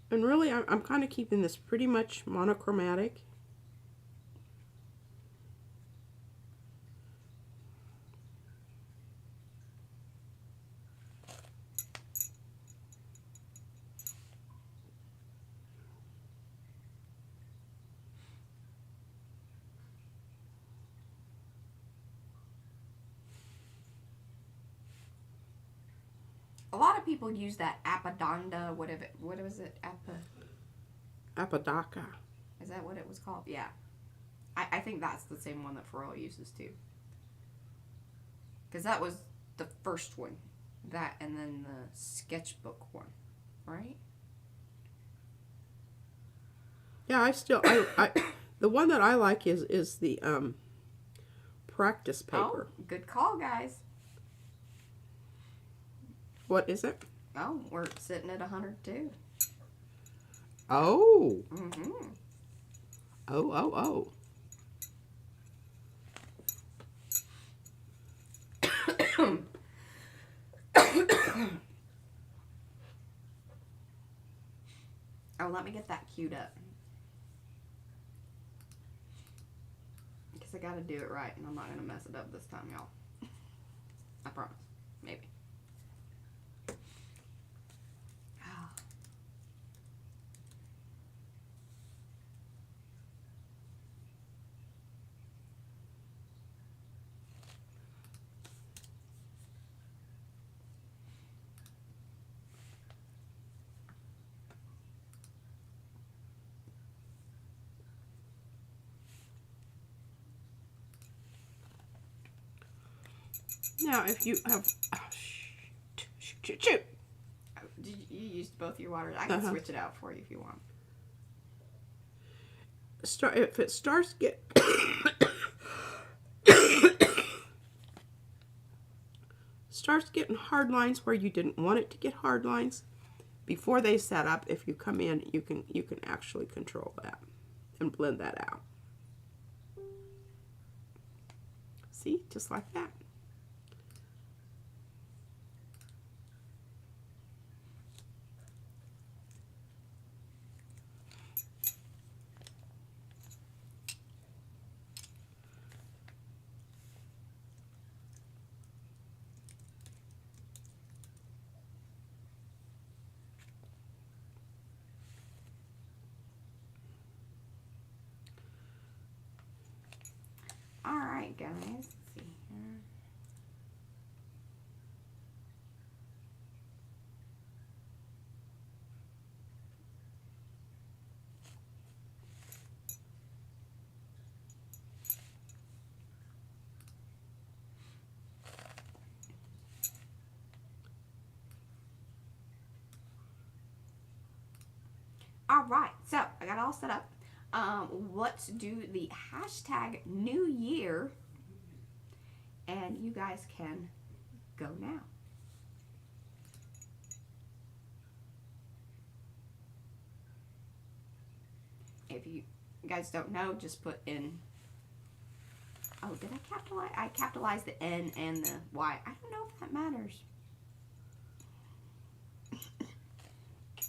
And really, I'm kind of keeping this pretty much monochromatic. A lot of people use that Apadonda, what was it? Apodaca. Is that what it was called? Yeah. I think that's the same one that Pharrell uses too. Because that was the first one. That and then the sketchbook one. Right? Yeah, I the one that I like is the practice paper. Oh, good call, guys. What is it? Oh, we're sitting at 102. Oh. Mm-hmm. Oh. Oh, let me get that queued up. Because I gotta do it right, and I'm not gonna mess it up this time, y'all. I promise. Maybe. Now, if you have... Oh, shoot. You used both your waters. I can switch it out for you if you want. If it starts starts getting hard lines where you didn't want it to get hard lines, before they set up, if you come in, you can actually control that and blend that out. See, just like that. All right, guys. Let's see here. All right, so I got it all set up. Let's do the hashtag New Year, and you guys can go now. If you guys don't know, just put in. Oh, did I capitalize? I capitalized the N and the Y. I don't know if that matters.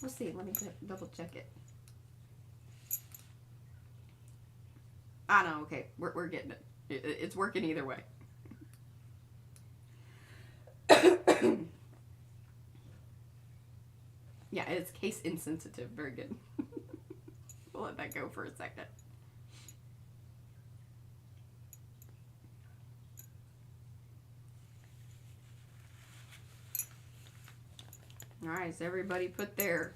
We'll see. Let me double check it. I know. Okay, we're getting it. It's working either way. Yeah, it's case insensitive. Very good. We'll let that go for a second. All right, so everybody put their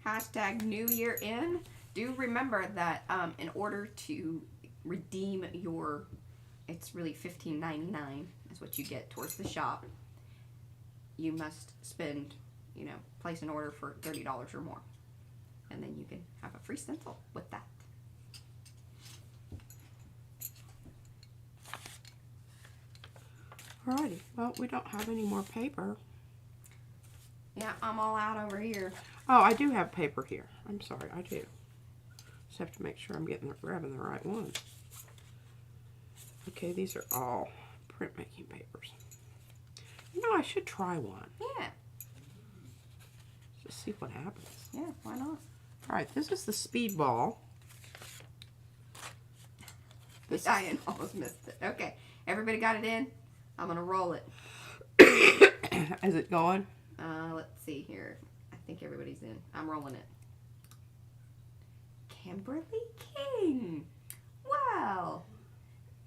hashtag New Year in. Do remember that in order to redeem your, it's really $15.99 is what you get towards the shop. You must spend, place an order for $30 or more. And then you can have a free stencil with that. Alrighty, well, we don't have any more paper. Yeah, I'm all out over here. Oh, I do have paper here. I'm sorry, I do. Just have to make sure I'm grabbing the right one. Okay, these are all printmaking papers. I should try one. Yeah. Just see what happens. Yeah, why not? Alright, this is the Speedball. I almost missed it. Okay, everybody got it in? I'm going to roll it. Is it going? Let's see here. I think everybody's in. I'm rolling it. Kimberly King. Wow.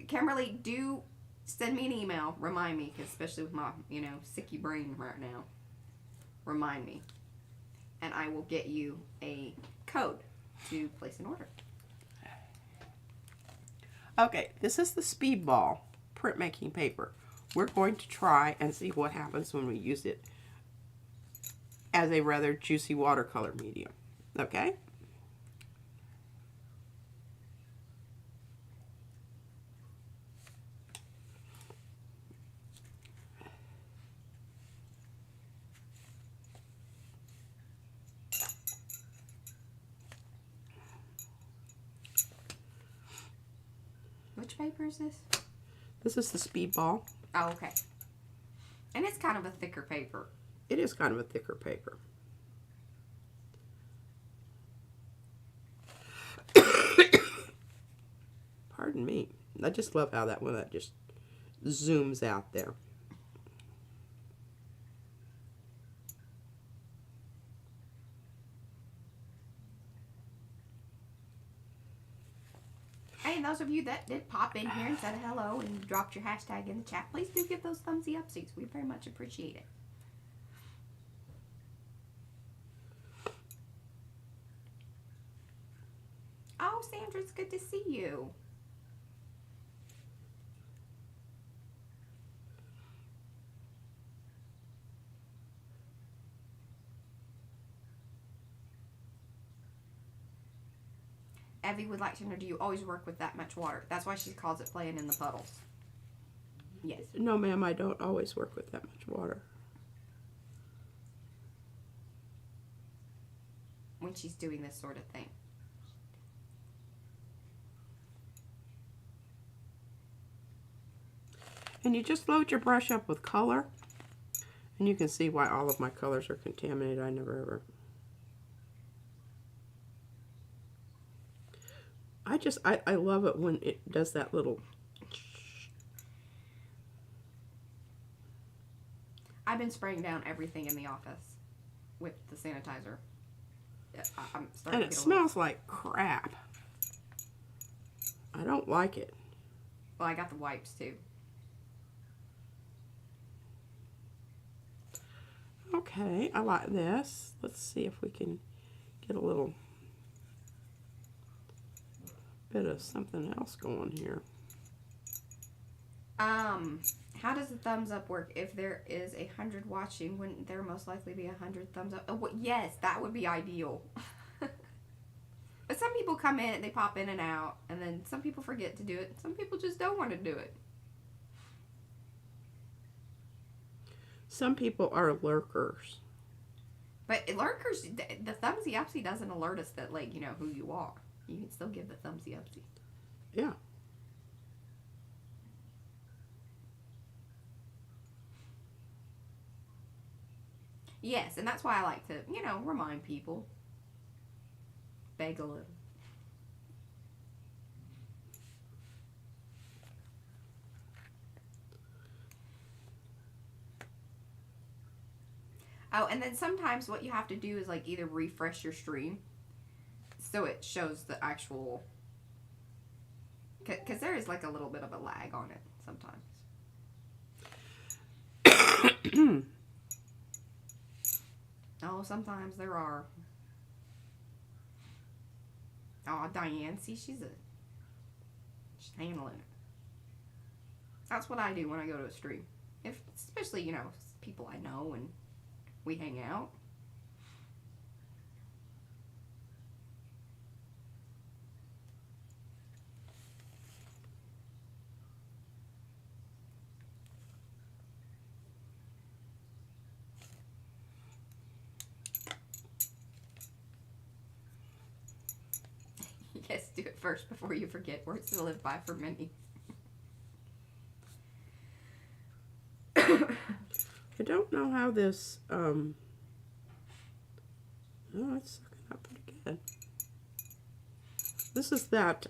Kimberly, do send me an email. Remind me, because especially with my, sicky brain right now. Remind me. And I will get you a code to place an order. Okay, this is the Speedball printmaking paper. We're going to try and see what happens when we use it as a rather juicy watercolor medium. Okay? Which paper is this? This is the Speedball. Oh, okay. And it's kind of a thicker paper. It is kind of a thicker paper. Pardon me. I just love how that just zooms out there. Hey, and those of you that did pop in here and said hello and dropped your hashtag in the chat, please do give those thumbsy upsies. We very much appreciate it. Oh, Sandra, it's good to see you. Evie would like to know, do you always work with that much water? That's why she calls it playing in the puddles. Yes. No, ma'am, I don't always work with that much water. When she's doing this sort of thing. And you just load your brush up with color. And you can see why all of my colors are contaminated. I never ever... I love it when it does that little... I've been spraying down everything in the office with the sanitizer. I'm starting And it smells like crap. I don't like it. Well, I got the wipes too. Okay, I like this. Let's see if we can get a little bit of something else going here. How does the thumbs up work? If there is 100 watching, wouldn't there most likely be 100 thumbs up? Oh, well, yes, that would be ideal. But some people come in, they pop in and out, and then some people forget to do it. Some people just don't want to do it. Some people are lurkers. But lurkers, the thumbsy upsy doesn't alert us that, like, you know, who you are. You can still give the thumbsy upsy. Yeah. Yes, and that's why I like to, you know, remind people. Beg a little. Oh, and then sometimes what you have to do is, like, either refresh your stream so it shows the actual... Because there is, like, a little bit of a lag on it sometimes. Oh, sometimes there are. Oh, Diane, see, she's handling it. That's what I do when I go to a stream. Especially, you know, people I know and we hang out. Yes, do it first before you forget. Words to live by for many. I don't know how this, oh, it's sucking up pretty good. This is that,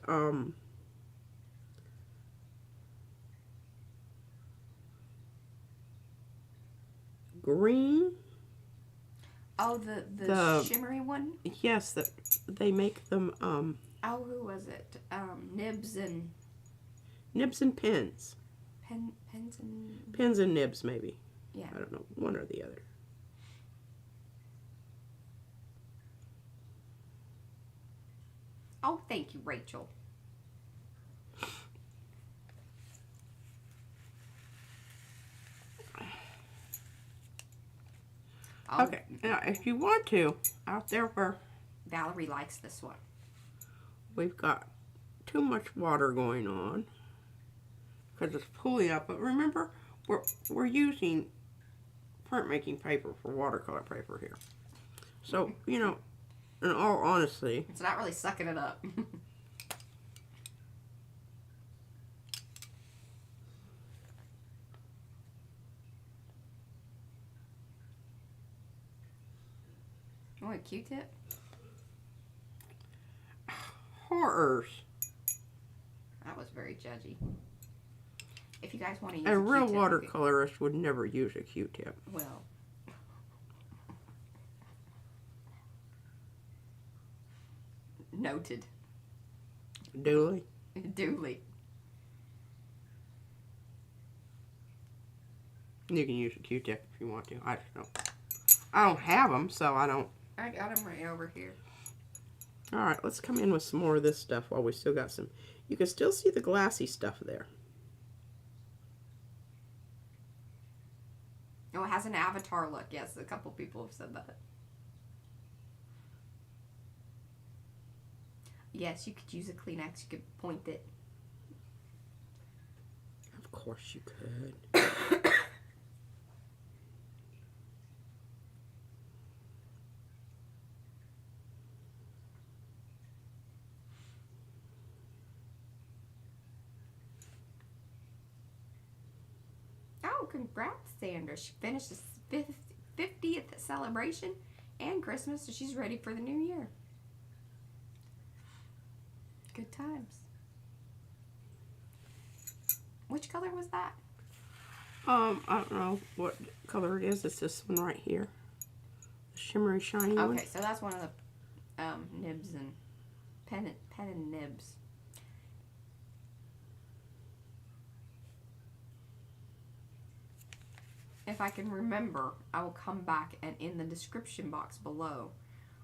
green. Oh, the shimmery one? Yes, that they make them, Oh, who was it? Nibs and... Nibs and pins. Pins and... Pins and nibs, maybe. Yeah. I don't know, one or the other. Oh, thank you, Rachel. Oh, Okay, now if you want to, out there where Valerie likes this one. we've got too much water going on, because it's pulling up, but remember, we're using printmaking paper for watercolor paper here. So, you know, in all honesty, It's not really sucking it up. You want a Q-tip? horrors. That was very judgy. If you guys want to use A a real Q-tip, watercolorist would never use a Q-tip. well, noted. Duly. Duly. You can use a Q-tip if you want to. I just don't. I don't have them, so I don't. I got them right over here. All right, let's come in with some more of this stuff while we still got some. You can still see the glassy stuff there. Oh, it has an avatar look. Yes, a couple people have said that. Yes, you could use a Kleenex. You could point it. Of course you could. Oh, congrats, Sandra. She finished the 50th celebration and Christmas, so she's ready for the new year. Good times. Which color was that? I don't know what color it is. It's this one right here. The shimmery, shiny one. Okay, so that's one of the nibs and pen and nibs. If I can remember, I will come back and in the description box below,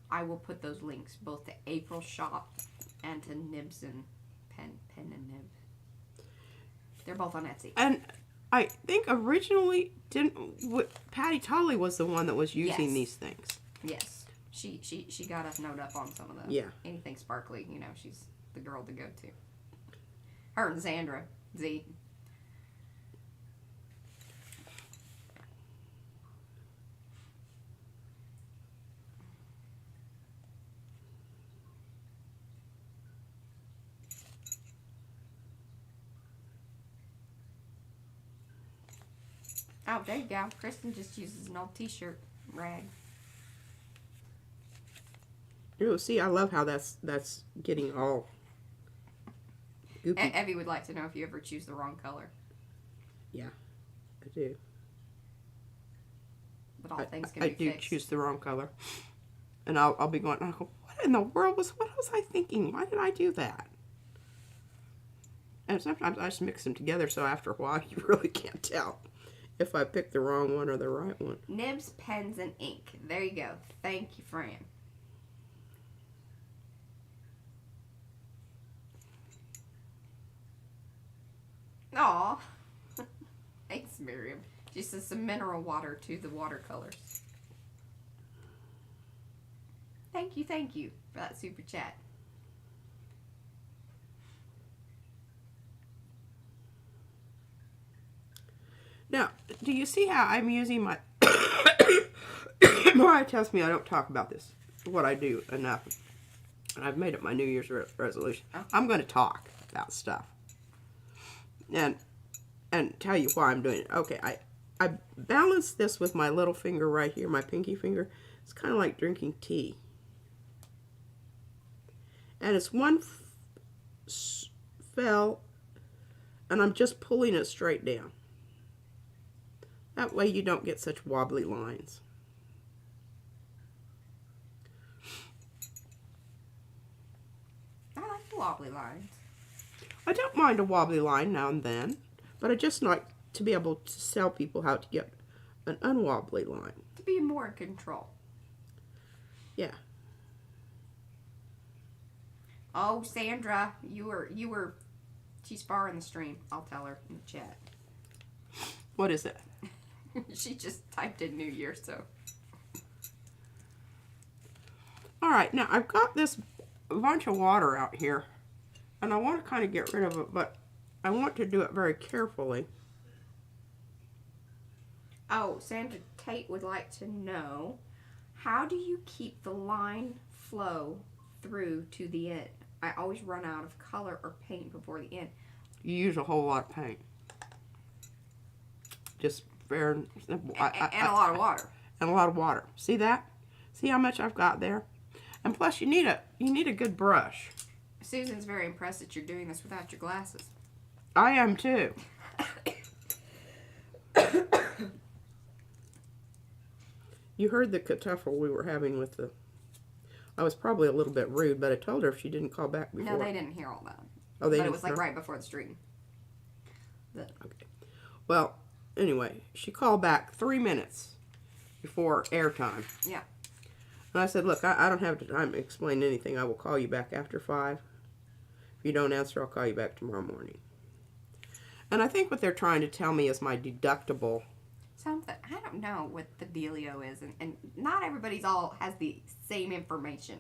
I will put those links both to April shop and to nibs and pen and nib. They're both on Etsy. And I think originally Patty Tolley was the one that was using these things. Yes, she got us note up on some of them. Yeah. Anything sparkly, you know, she's the girl to go to. Her and Sandra Z. Oh, there you go. Kristen just uses an old t-shirt rag. Oh, see, I love how that's getting all goopy. Evie would like to know if you ever choose the wrong color. Yeah, I do. But all things can be fixed. I do choose the wrong color. And I'll be going, what in the world what was I thinking? Why did I do that? And sometimes I just mix them together, so after a while you really can't tell if I picked the wrong one or the right one. Nibs, pens, and ink. There you go. Thank you, Fran. Aw. Thanks, Miriam. She says some mineral water to the watercolors. Thank you for that super chat. Now, do you see how I'm using my... Mariah tells me I don't talk about this, what I do, enough. And I've made it my New Year's resolution. Oh. I'm going to talk about stuff. And tell you why I'm doing it. Okay, I balance this with my little finger right here, my pinky finger. It's kind of like drinking tea. And it's one fell, and I'm just pulling it straight down. That way you don't get such wobbly lines. I like the wobbly lines. I don't mind a wobbly line now and then, but I just like to be able to tell people how to get an unwobbly line. To be more in control. Yeah. Oh, Sandra, you were, she's far in the stream. I'll tell her in the chat. What is it? She just typed in New Year, so. All right, now I've got this bunch of water out here, and I want to kind of get rid of it, but I want to do it very carefully. Oh, Sandra Tate would like to know, how do you keep the line flow through to the end? I always run out of color or paint before the end. You use a whole lot of paint. Just fair and simple. And a lot of water. And a lot of water. See that? See how much I've got there? And plus, you need a good brush. Susan's very impressed that you're doing this without your glasses. I am too. You heard the kerfuffle we were having with the... I was probably a little bit rude, but I told her if she didn't call back before. No, they didn't hear all that. Oh, they but didn't. It was like right before the stream. Okay. Well, anyway, she called back 3 minutes before airtime. Yeah. And I said, look, I don't have time to explain anything. I will call you back after 5. If you don't answer, I'll call you back tomorrow morning. And I think what they're trying to tell me is my deductible. Something. I don't know what the dealio is. And not everybody's all has the same information,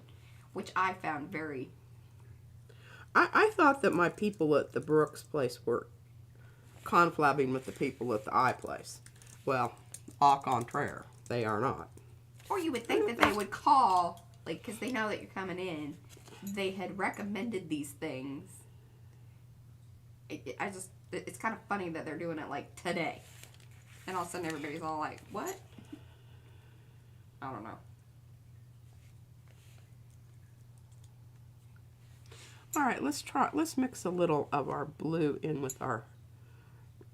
which I found very... I thought that my people at the Brooks place were conflabbing with the people at the iPlace. Well, au contraire, they are not. Or you would think that they would call, like, because they know that you're coming in. They had recommended these things. It's kind of funny that they're doing it, like, today. And all of a sudden everybody's all like, what? I don't know. All right, let's mix a little of our blue in with our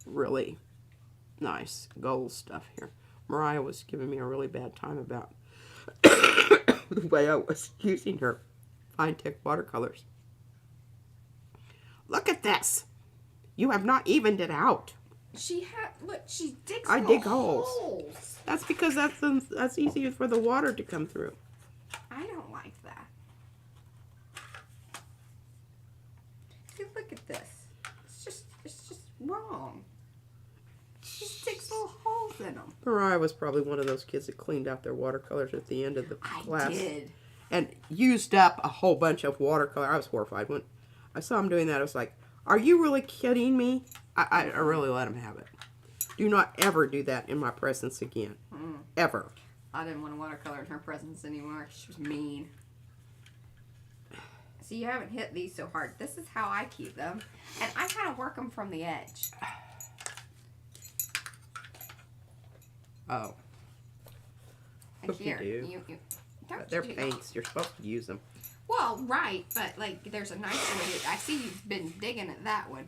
really nice gold stuff here. Mariah was giving me a really bad time about the way I was using her fine tip watercolors. Look at this. You have not evened it out. Look, she digs I dig holes. That's because that's easier for the water to come through. I don't like that. See, look at this. It's just wrong. She digs little holes in them. Mariah was probably one of those kids that cleaned out their watercolors at the end of the class. I did. And used up a whole bunch of watercolor. I was horrified when I saw him doing that. I was like, are you really kidding me? I really let him have it. Do not ever do that in my presence again. Ever. I didn't want to watercolor in her presence anymore. She was mean. See, you haven't hit these so hard. This is how I keep them. And I kind of work them from the edge. Oh. And here, you they're paints. You're supposed to use them. Well, right, but like there's a nice one. I see you've been digging at that one.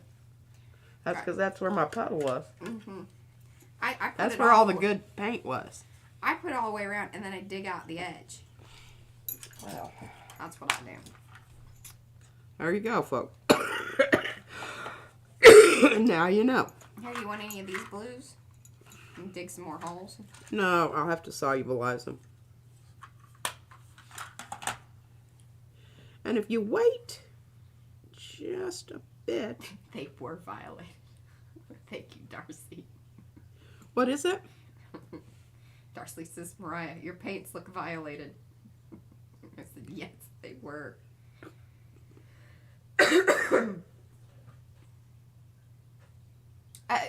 That's because that's where my puddle was. Mm-hmm. I put that's it where all the good paint was. I put it all the way around and then I dig out the edge. Well, that's what I do. There you go, folks. Now you know. Here, you want any of these blues? And dig some more holes? No, I'll have to solubilize them. And if you wait just a bit... They were violated. Thank you, Darcy. What is it? Darcy says, Mariah, your paints look violated. I said, yes, they were.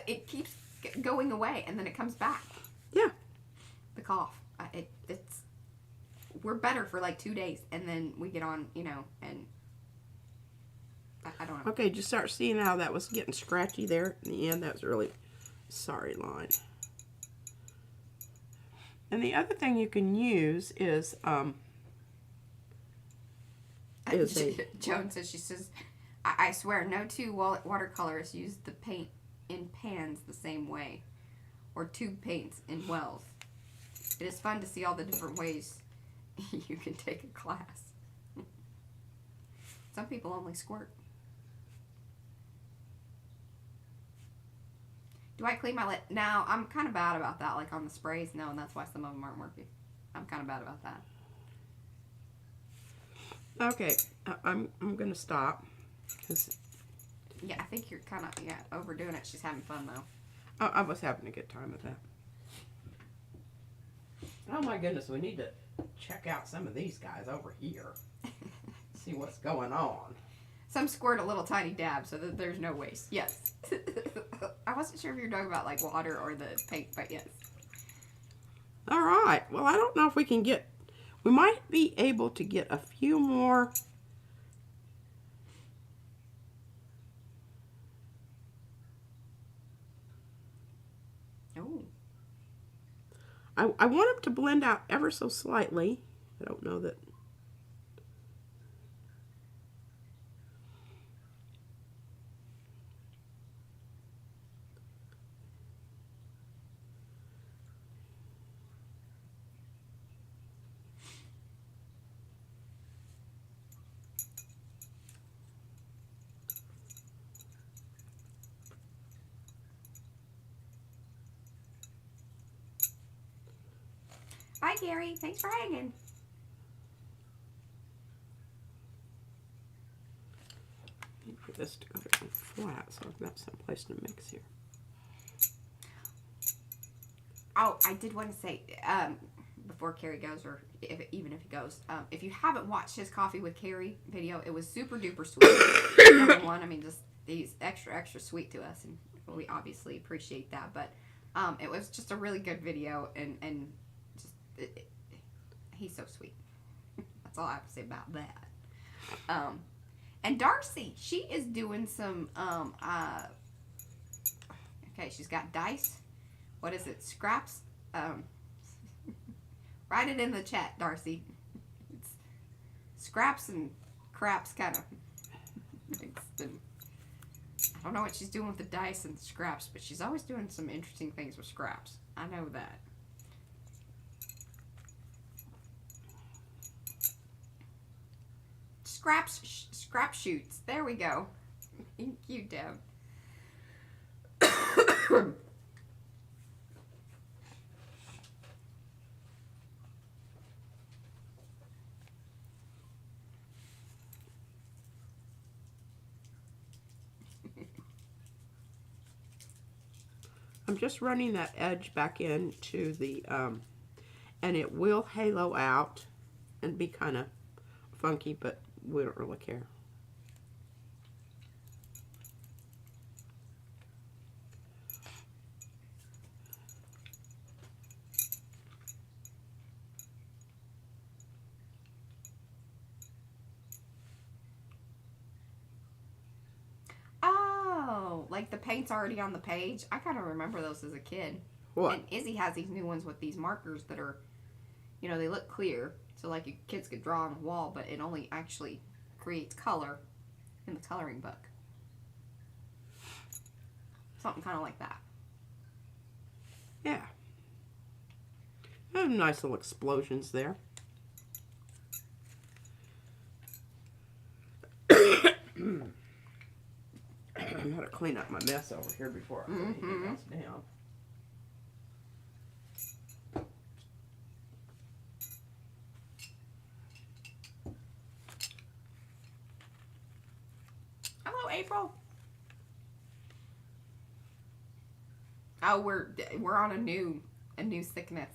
It keeps going away, and then it comes back. Yeah. The cough. We're better for like 2 days, and then we get on, and I don't know. Okay, just start seeing how that was getting scratchy there in the end. That was a really sorry line. And the other thing you can use is Joan says, she says, I swear no two watercolorists use the paint in pans the same way, or tube paints in wells. It is fun to see all the different ways you can take a class. Some people only squirt. Do I clean my lid? No, I'm kind of bad about that. Like on the sprays, no, and that's why some of them aren't working. I'm kind of bad about that. Okay, I'm gonna stop. Yeah, I think you're kind of overdoing it. She's having fun though. I was having a good time with that. Oh my goodness, we need to check out some of these guys over here. See what's going on. Some squirt a little tiny dab so that there's no waste. Yes. I wasn't sure if you were talking about like water or the paint, but yes. All right. Well, I don't know if we can get... We might be able to get a few more... Oh. I want them to blend out ever so slightly. I don't know that... Hi, Gary. Thanks for hanging. Get this to go flat, so I've got some place to mix here. Oh, I did want to say, before Carrie goes, or even if he goes, if you haven't watched his Coffee with Carrie video, it was super duper sweet. Number one, I mean, just he's extra sweet to us, and we obviously appreciate that. But it was just a really good video, and just he's so sweet. That's all I have to say about that. And Darcy, she is doing some okay, she's got dice. What is it? Scraps. Write it in the chat, Darcy. It's scraps and craps, kind of. I don't know what she's doing with the dice and the scraps, but she's always doing some interesting things with scraps. I know that. Scrap shoots. There we go. Thank you, Deb. I'm just running that edge back into the, and it will halo out and be kind of funky, but we don't really care. Like the paint's already on the page. I kind of remember those as a kid. What? And Izzy has these new ones with these markers that are, you know, they look clear. So like your kids could draw on the wall, but it only actually creates color in the coloring book. Something kind of like that. Yeah. Nice little explosions there. I gotta clean up my mess over here before I put anything else down. Hello, April. Oh, we're on a new sickness.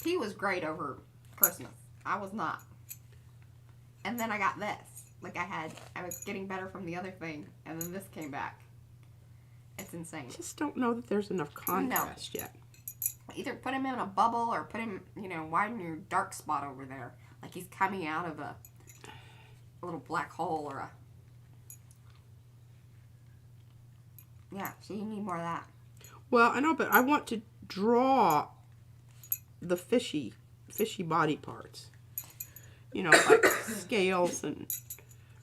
He was great over Christmas. I was not. And then I got this. Like I was getting better from the other thing, and then this came back. It's insane. I just don't know that there's enough contrast yet. Either put him in a bubble or put him, you know, widen your dark spot over there. Like he's coming out of a little black hole or a... Yeah, so you need more of that. Well, I know, but I want to draw the fishy body parts. You know, like scales and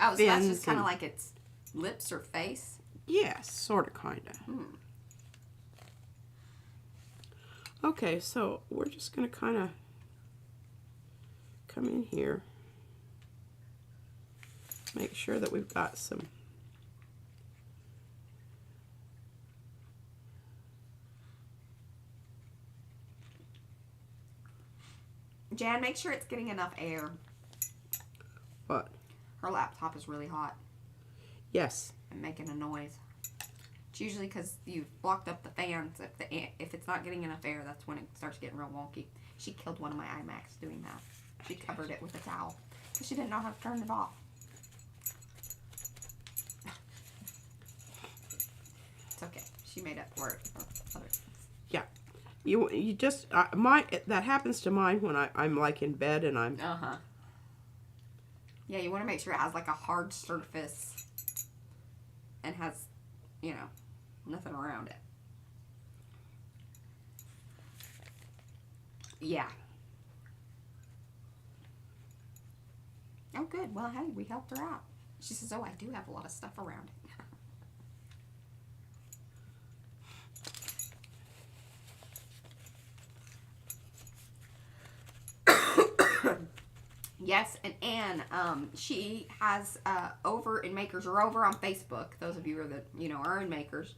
oh, so that's just kind of like its lips or face? Yes, sort of, kind of. Okay, so we're just going to kind of come in here. Make sure that we've got some... Jan, make sure it's getting enough air. What? Her laptop is really hot. Yes. And making a noise. It's usually because you've blocked up the fans. If it's not getting enough air, that's when it starts getting real wonky. She killed one of my iMacs doing that. She covered it with a towel because she didn't know how to turn it off. It's okay. She made up for it for other things. Yeah. You just that happens to mine when I'm like in bed and I'm yeah, you want to make sure it has like a hard surface and has, you know, nothing around it. Yeah. Oh, good. Well, hey, we helped her out. She says, oh, I do have a lot of stuff around it. Yes, and Anne, she has over in Makers or over on Facebook. Those of you who are in Makers,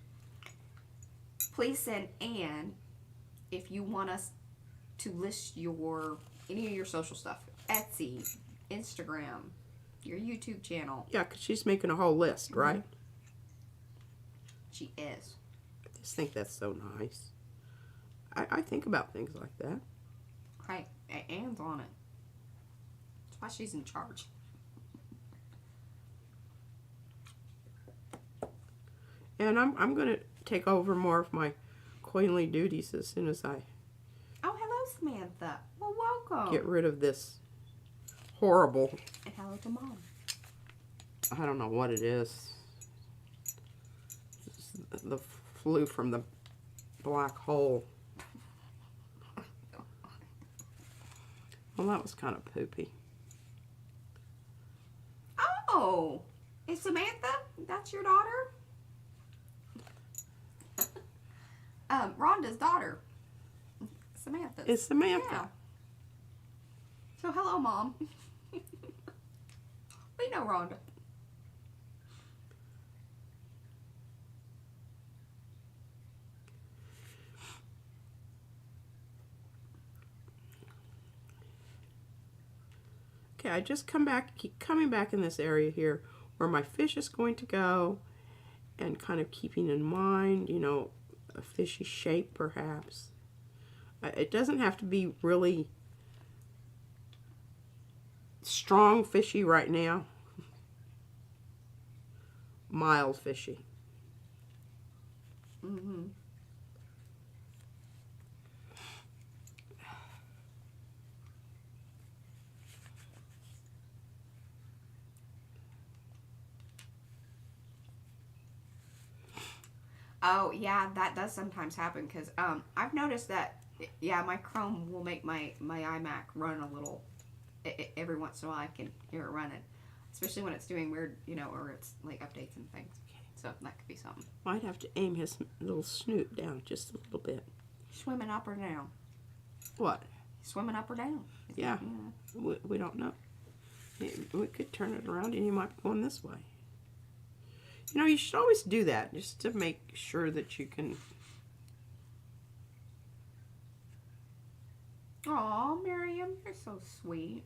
please send Anne if you want us to list any of your social stuff, Etsy, Instagram, your YouTube channel. Yeah, because she's making a whole list, right? She is. I just think that's so nice. I think about things like that. Right, Anne's on it. That's why she's in charge. And I'm going to take over more of my queenly duties as soon as I... Oh, hello, Samantha. Well, welcome. Get rid of this horrible... And hello to Mom. I don't know what it is. It's the flu from the black hole. Well, that was kind of poopy. Oh, is Samantha? That's your daughter? Rhonda's daughter. Samantha. It's Samantha. Yeah. So, hello, Mom. We know Rhonda. Okay, I just keep coming back in this area here where my fish is going to go, and kind of keeping in mind, you know, a fishy shape perhaps. It doesn't have to be really strong fishy right now. Mild fishy. Mm-hmm. Oh, yeah, that does sometimes happen because I've noticed that, yeah, my Chrome will make my iMac run a little. Every once in a while I can hear it running, especially when it's doing weird, you know, or it's like updates and things. So that could be something. Might have to aim his little snoot down just a little bit. Swimming up or down? What? Swimming up or down? Yeah, we don't know. We could turn it around and he might be going this way. You know, you should always do that just to make sure that you can... Aw, Miriam, you're so sweet.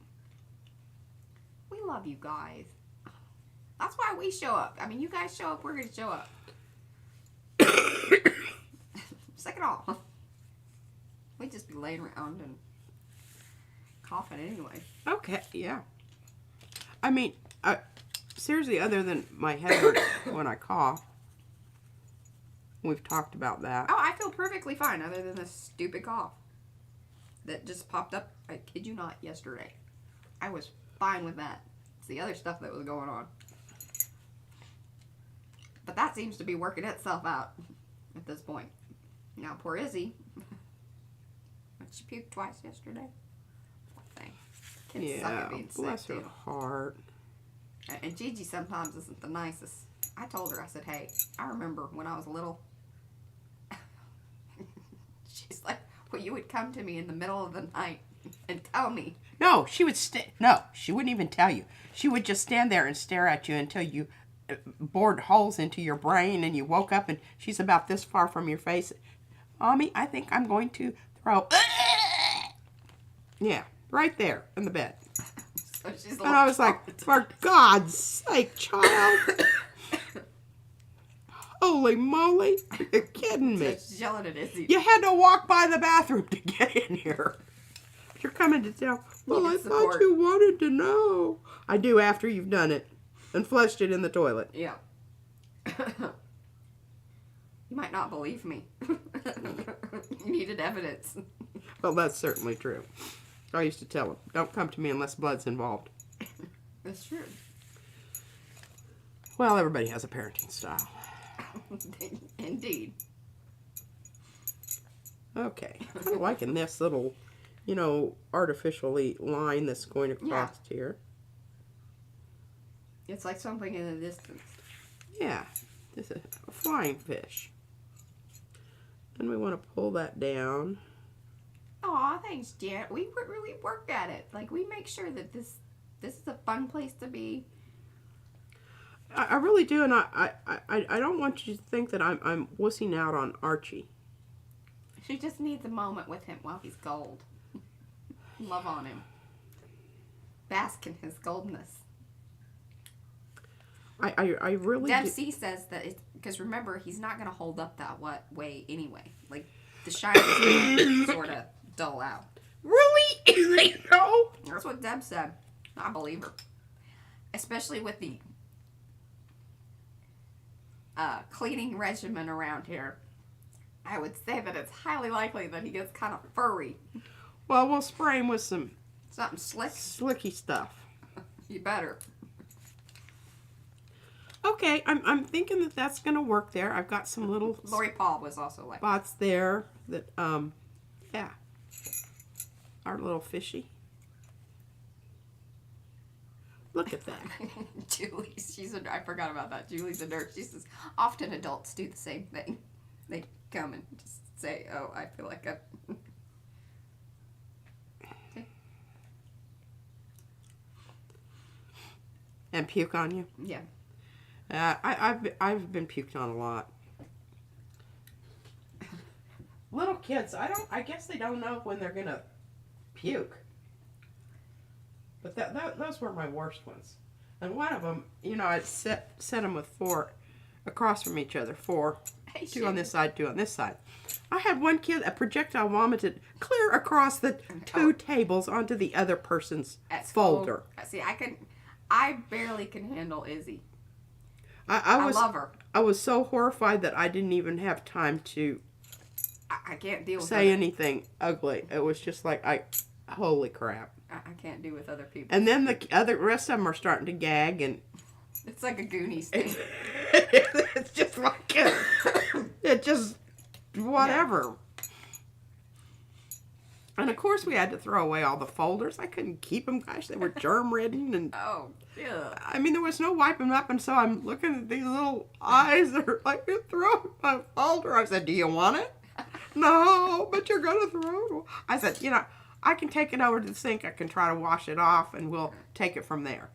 We love you guys. That's why we show up. I mean, you guys show up, we're going to show up. Sick it all. We'd just be laying around and coughing anyway. Okay, yeah. I mean, seriously, other than my head hurts when I cough. We've talked about that. Oh, I feel perfectly fine other than this stupid cough that just popped up, I kid you not, yesterday. I was fine with that. It's the other stuff that was going on. But that seems to be working itself out at this point. Now, poor Izzy. She puked twice yesterday. Poor thing. Kids suck at being bless sick, her too. heart. And Gigi sometimes isn't the nicest. I told her, I said, hey, I remember when I was little. She's like, well, you would come to me in the middle of the night and tell me. No, she would no, she wouldn't even tell you. She would just stand there and stare at you until you bored holes into your brain and you woke up and she's about this far from your face. Mommy, I think I'm going to throw. Yeah, right there in the bed. So she's and I was like, for God's sake, child. Holy moly. You're kidding me. She's yelling at Izzy. You had to walk by the bathroom to get in here. You're coming to tell, well, I thought you wanted to know. I do after you've done it and flushed it in the toilet. Yeah. You might not believe me. You needed evidence. Well, that's certainly true. I used to tell him, don't come to me unless blood's involved. That's true. Well, everybody has a parenting style. Indeed. Okay. I'm liking this little, you know, artificially line that's going across here. It's like something in the distance. Yeah. This is a flying fish. And we want to pull that down. Aw, thanks, Jan. We really work at it. Like, we make sure that this is a fun place to be. I really do, and I don't want you to think that I'm wussing out on Archie. She just needs a moment with him while he's gold. Love on him. Bask in his goldness. I really Deb C says that it's because remember he's not going to hold up that way anyway. Like the shine is going to sort of dull out. Really? No. That's what Deb said. I believe her. Especially with the cleaning regimen around here. I would say that it's highly likely that he gets kind of furry. Well, we'll spray him with some something slick. Slicky stuff. You better. Okay, I'm thinking that that's gonna work there. I've got some little Lori Paul was also like spots there that yeah, our little fishy. Look at that. Julie, I forgot about that. Julie's a nurse. She says often adults do the same thing. They come and just say, "Oh, I feel like I'm." And puke on you? Yeah. I've been puked on a lot. Little kids, I guess they don't know when they're gonna puke. But those were my worst ones. And one of them, you know, I set them with 4 across from each other. 4, 2 on this side, 2 on this side. I had one kid, a projectile vomited clear across the 2 tables onto the other person's folder. See, I barely can handle Izzy. I love her. I was so horrified that I didn't even have time to I can't deal with say anything ugly. It was just like, holy crap. I can't do with other people. And then the rest of them are starting to gag, and it's like a Goonies thing. It's just like it just whatever. Yeah. And of course we had to throw away all the folders. I couldn't keep them. Gosh, they were germ ridden, and oh yeah. I mean, there was no wiping them up, and so I'm looking at these little eyes that are like, you're throwing my folder. I said, do you want it? No, but you're gonna throw it. I said, you know, I can take it over to the sink. I can try to wash it off, and we'll take it from there.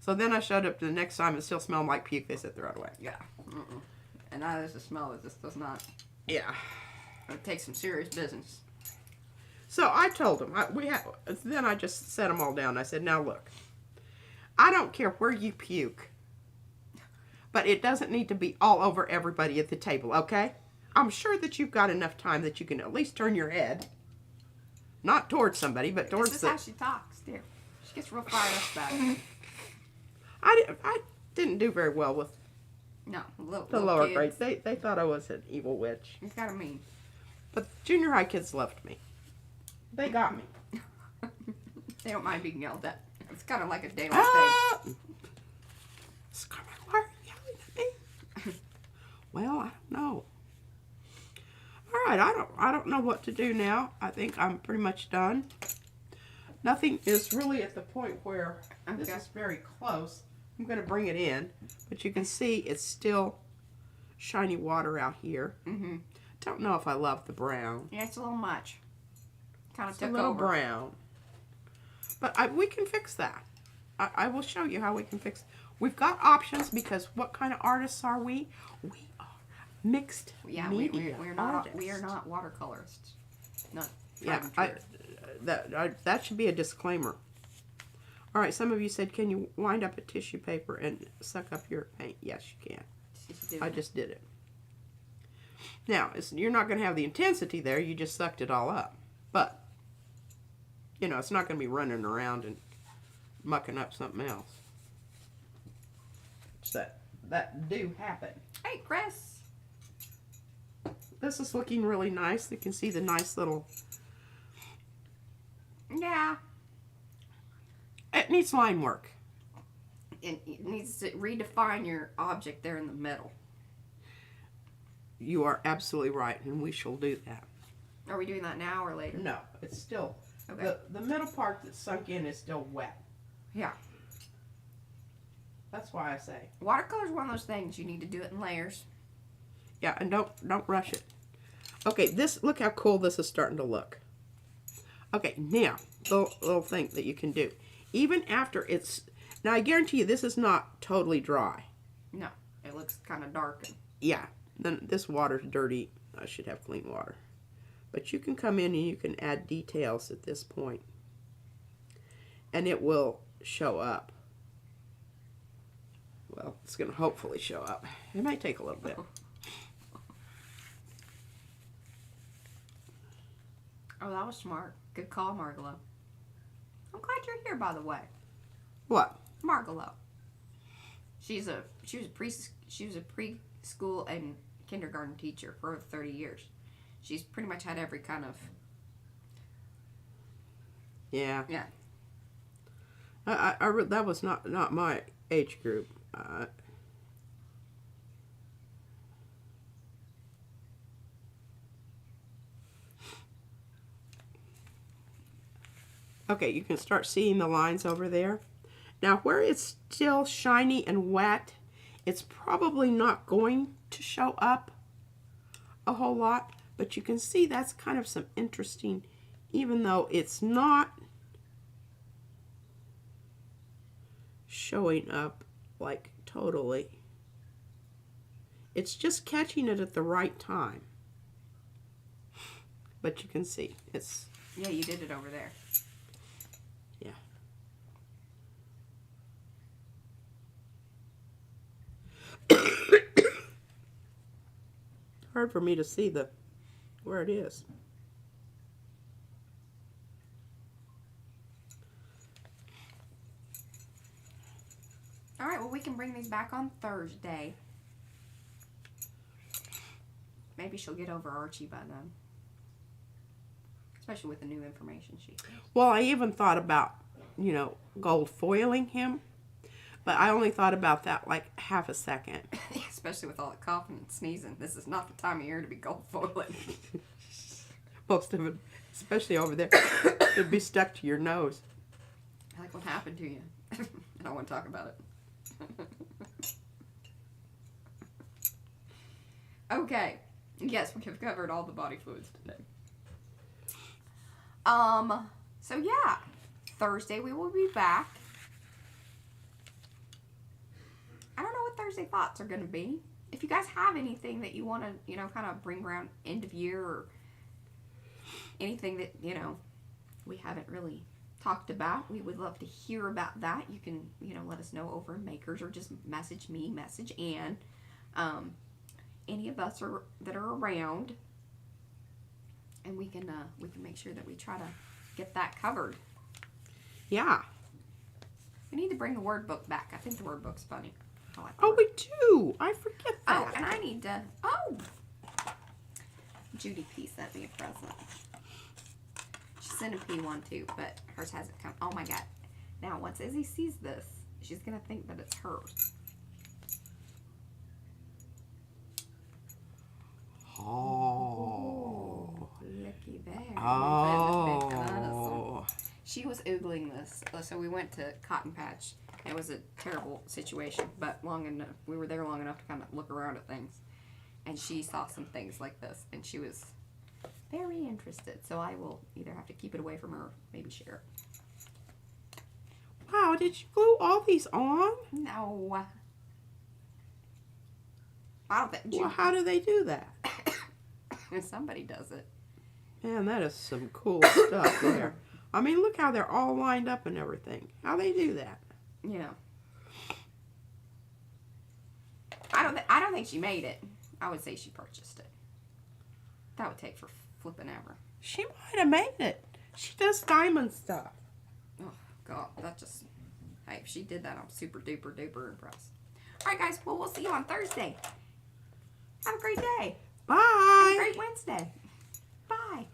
So then I showed up the next time. It still smelled like puke. They said throw it away. Yeah. And that is a smell that just does not. Yeah. It takes some serious business. So I told them. Then I just set them all down. I said, now look. I don't care where you puke, but it doesn't need to be all over everybody at the table, okay? I'm sure that you've got enough time that you can at least turn your head. Not towards somebody, but towards This is how she talks, dear. She gets real fired up about it. I didn't do very well with the lower kids. grades. They thought I was an evil witch. It's kind of mean. But junior high kids loved me. They got me. They don't mind being yelled at. It's kind of like a daily thing. Scarlet, why are you yelling at me? Well, I don't know. All right, I don't know what to do now. I think I'm pretty much done. Nothing is really at the point where this is very close. I'm going to bring it in, but you can see it's still shiny water out here. Mm-hmm. Don't know if I love the brown. Yeah, it's a little much. Kind of took a little over. Brown. But we can fix that. I will show you how we can fix. We've got options because what kind of artists are we? We are mixed media artists. We are not watercolorists. Not that should be a disclaimer. All right, some of you said, can you wind up a tissue paper and suck up your paint? Yes, you can. I just did it. Now, you're not going to have the intensity there. You just sucked it all up. But, you know, it's not going to be running around and mucking up something else. That do happen. Hey, Chris. This is looking really nice. You can see the nice little... Yeah. It needs line work. It needs to redefine your object there in the middle. You are absolutely right, and we shall do that. Are we doing that now or later? No, it's still... Okay. The middle part that's sunk in is still wet. Yeah. That's why I say. Watercolor is one of those things. You need to do it in layers. Yeah, and don't rush it. Okay, look how cool this is starting to look. Okay, now, the little thing that you can do. Even after it's... Now, I guarantee you this is not totally dry. No, it looks kind of darkened. Yeah, then this water's dirty. I should have clean water. But you can come in and you can add details at this point. And it will show up. Well, it's going to hopefully show up. It may take a little bit. Oh, that was smart. Good call, Margalo. I'm glad you're here, by the way. What? Margalo. She was a preschool and kindergarten teacher for over 30 years. She's pretty much had every kind of. Yeah. Yeah. That was not my age group. Okay, you can start seeing the lines over there. Now, where it's still shiny and wet, it's probably not going to show up a whole lot, but you can see that's kind of some interesting, even though it's not showing up like totally. It's just catching it at the right time. But you can see it's... Yeah, you did it over there. Yeah. Hard for me to see where it is. All right, well, we can bring these back on Thursday. Maybe she'll get over Archie by then. Especially with the new information sheet. Well, I even thought about, gold foiling him. But I only thought about that like half a second. Especially with all the coughing and sneezing. This is not the time of year to be gold foiling. Most of it, especially over there, it'd be stuck to your nose. Like, what happened to you? I don't want to talk about it. Okay. Yes, we have covered all the body fluids today. So yeah. Thursday we will be back. I don't know what Thursday thoughts are going to be. If you guys have anything that you want to, kind of bring around end of year or anything that, we haven't really talked about, we would love to hear about that. You can, let us know over in Makers or just message me, message Ann. Any of us that are around, and we can make sure that we try to get that covered. Yeah. We need to bring the word book back. I think the word book's funny. I like we do. I forget that. Oh, and I need to. Oh, Judy P sent me a present. She sent a P one too, but hers hasn't come. Oh my God! Now once Izzy sees this, she's gonna think that it's hers. Oh. Looky there. Oh. She was oogling this, so we went to Cotton Patch. It was a terrible situation, but we were there long enough to kind of look around at things. And she saw some things like this, and she was very interested. So I will either have to keep it away from her or maybe share it. Wow, did you glue all these on? No. I don't think. Well, how do they do that? Somebody does it. Man, that is some cool stuff there. I mean, look how they're all lined up and everything. How they do that? Yeah. I don't think she made it. I would say she purchased it. That would take for flipping ever. She might have made it. She does diamond stuff. Oh, God. That just... Hey, if she did that, I'm super duper duper impressed. All right, guys. Well, we'll see you on Thursday. Have a great day. Bye. Have a great Wednesday. Bye.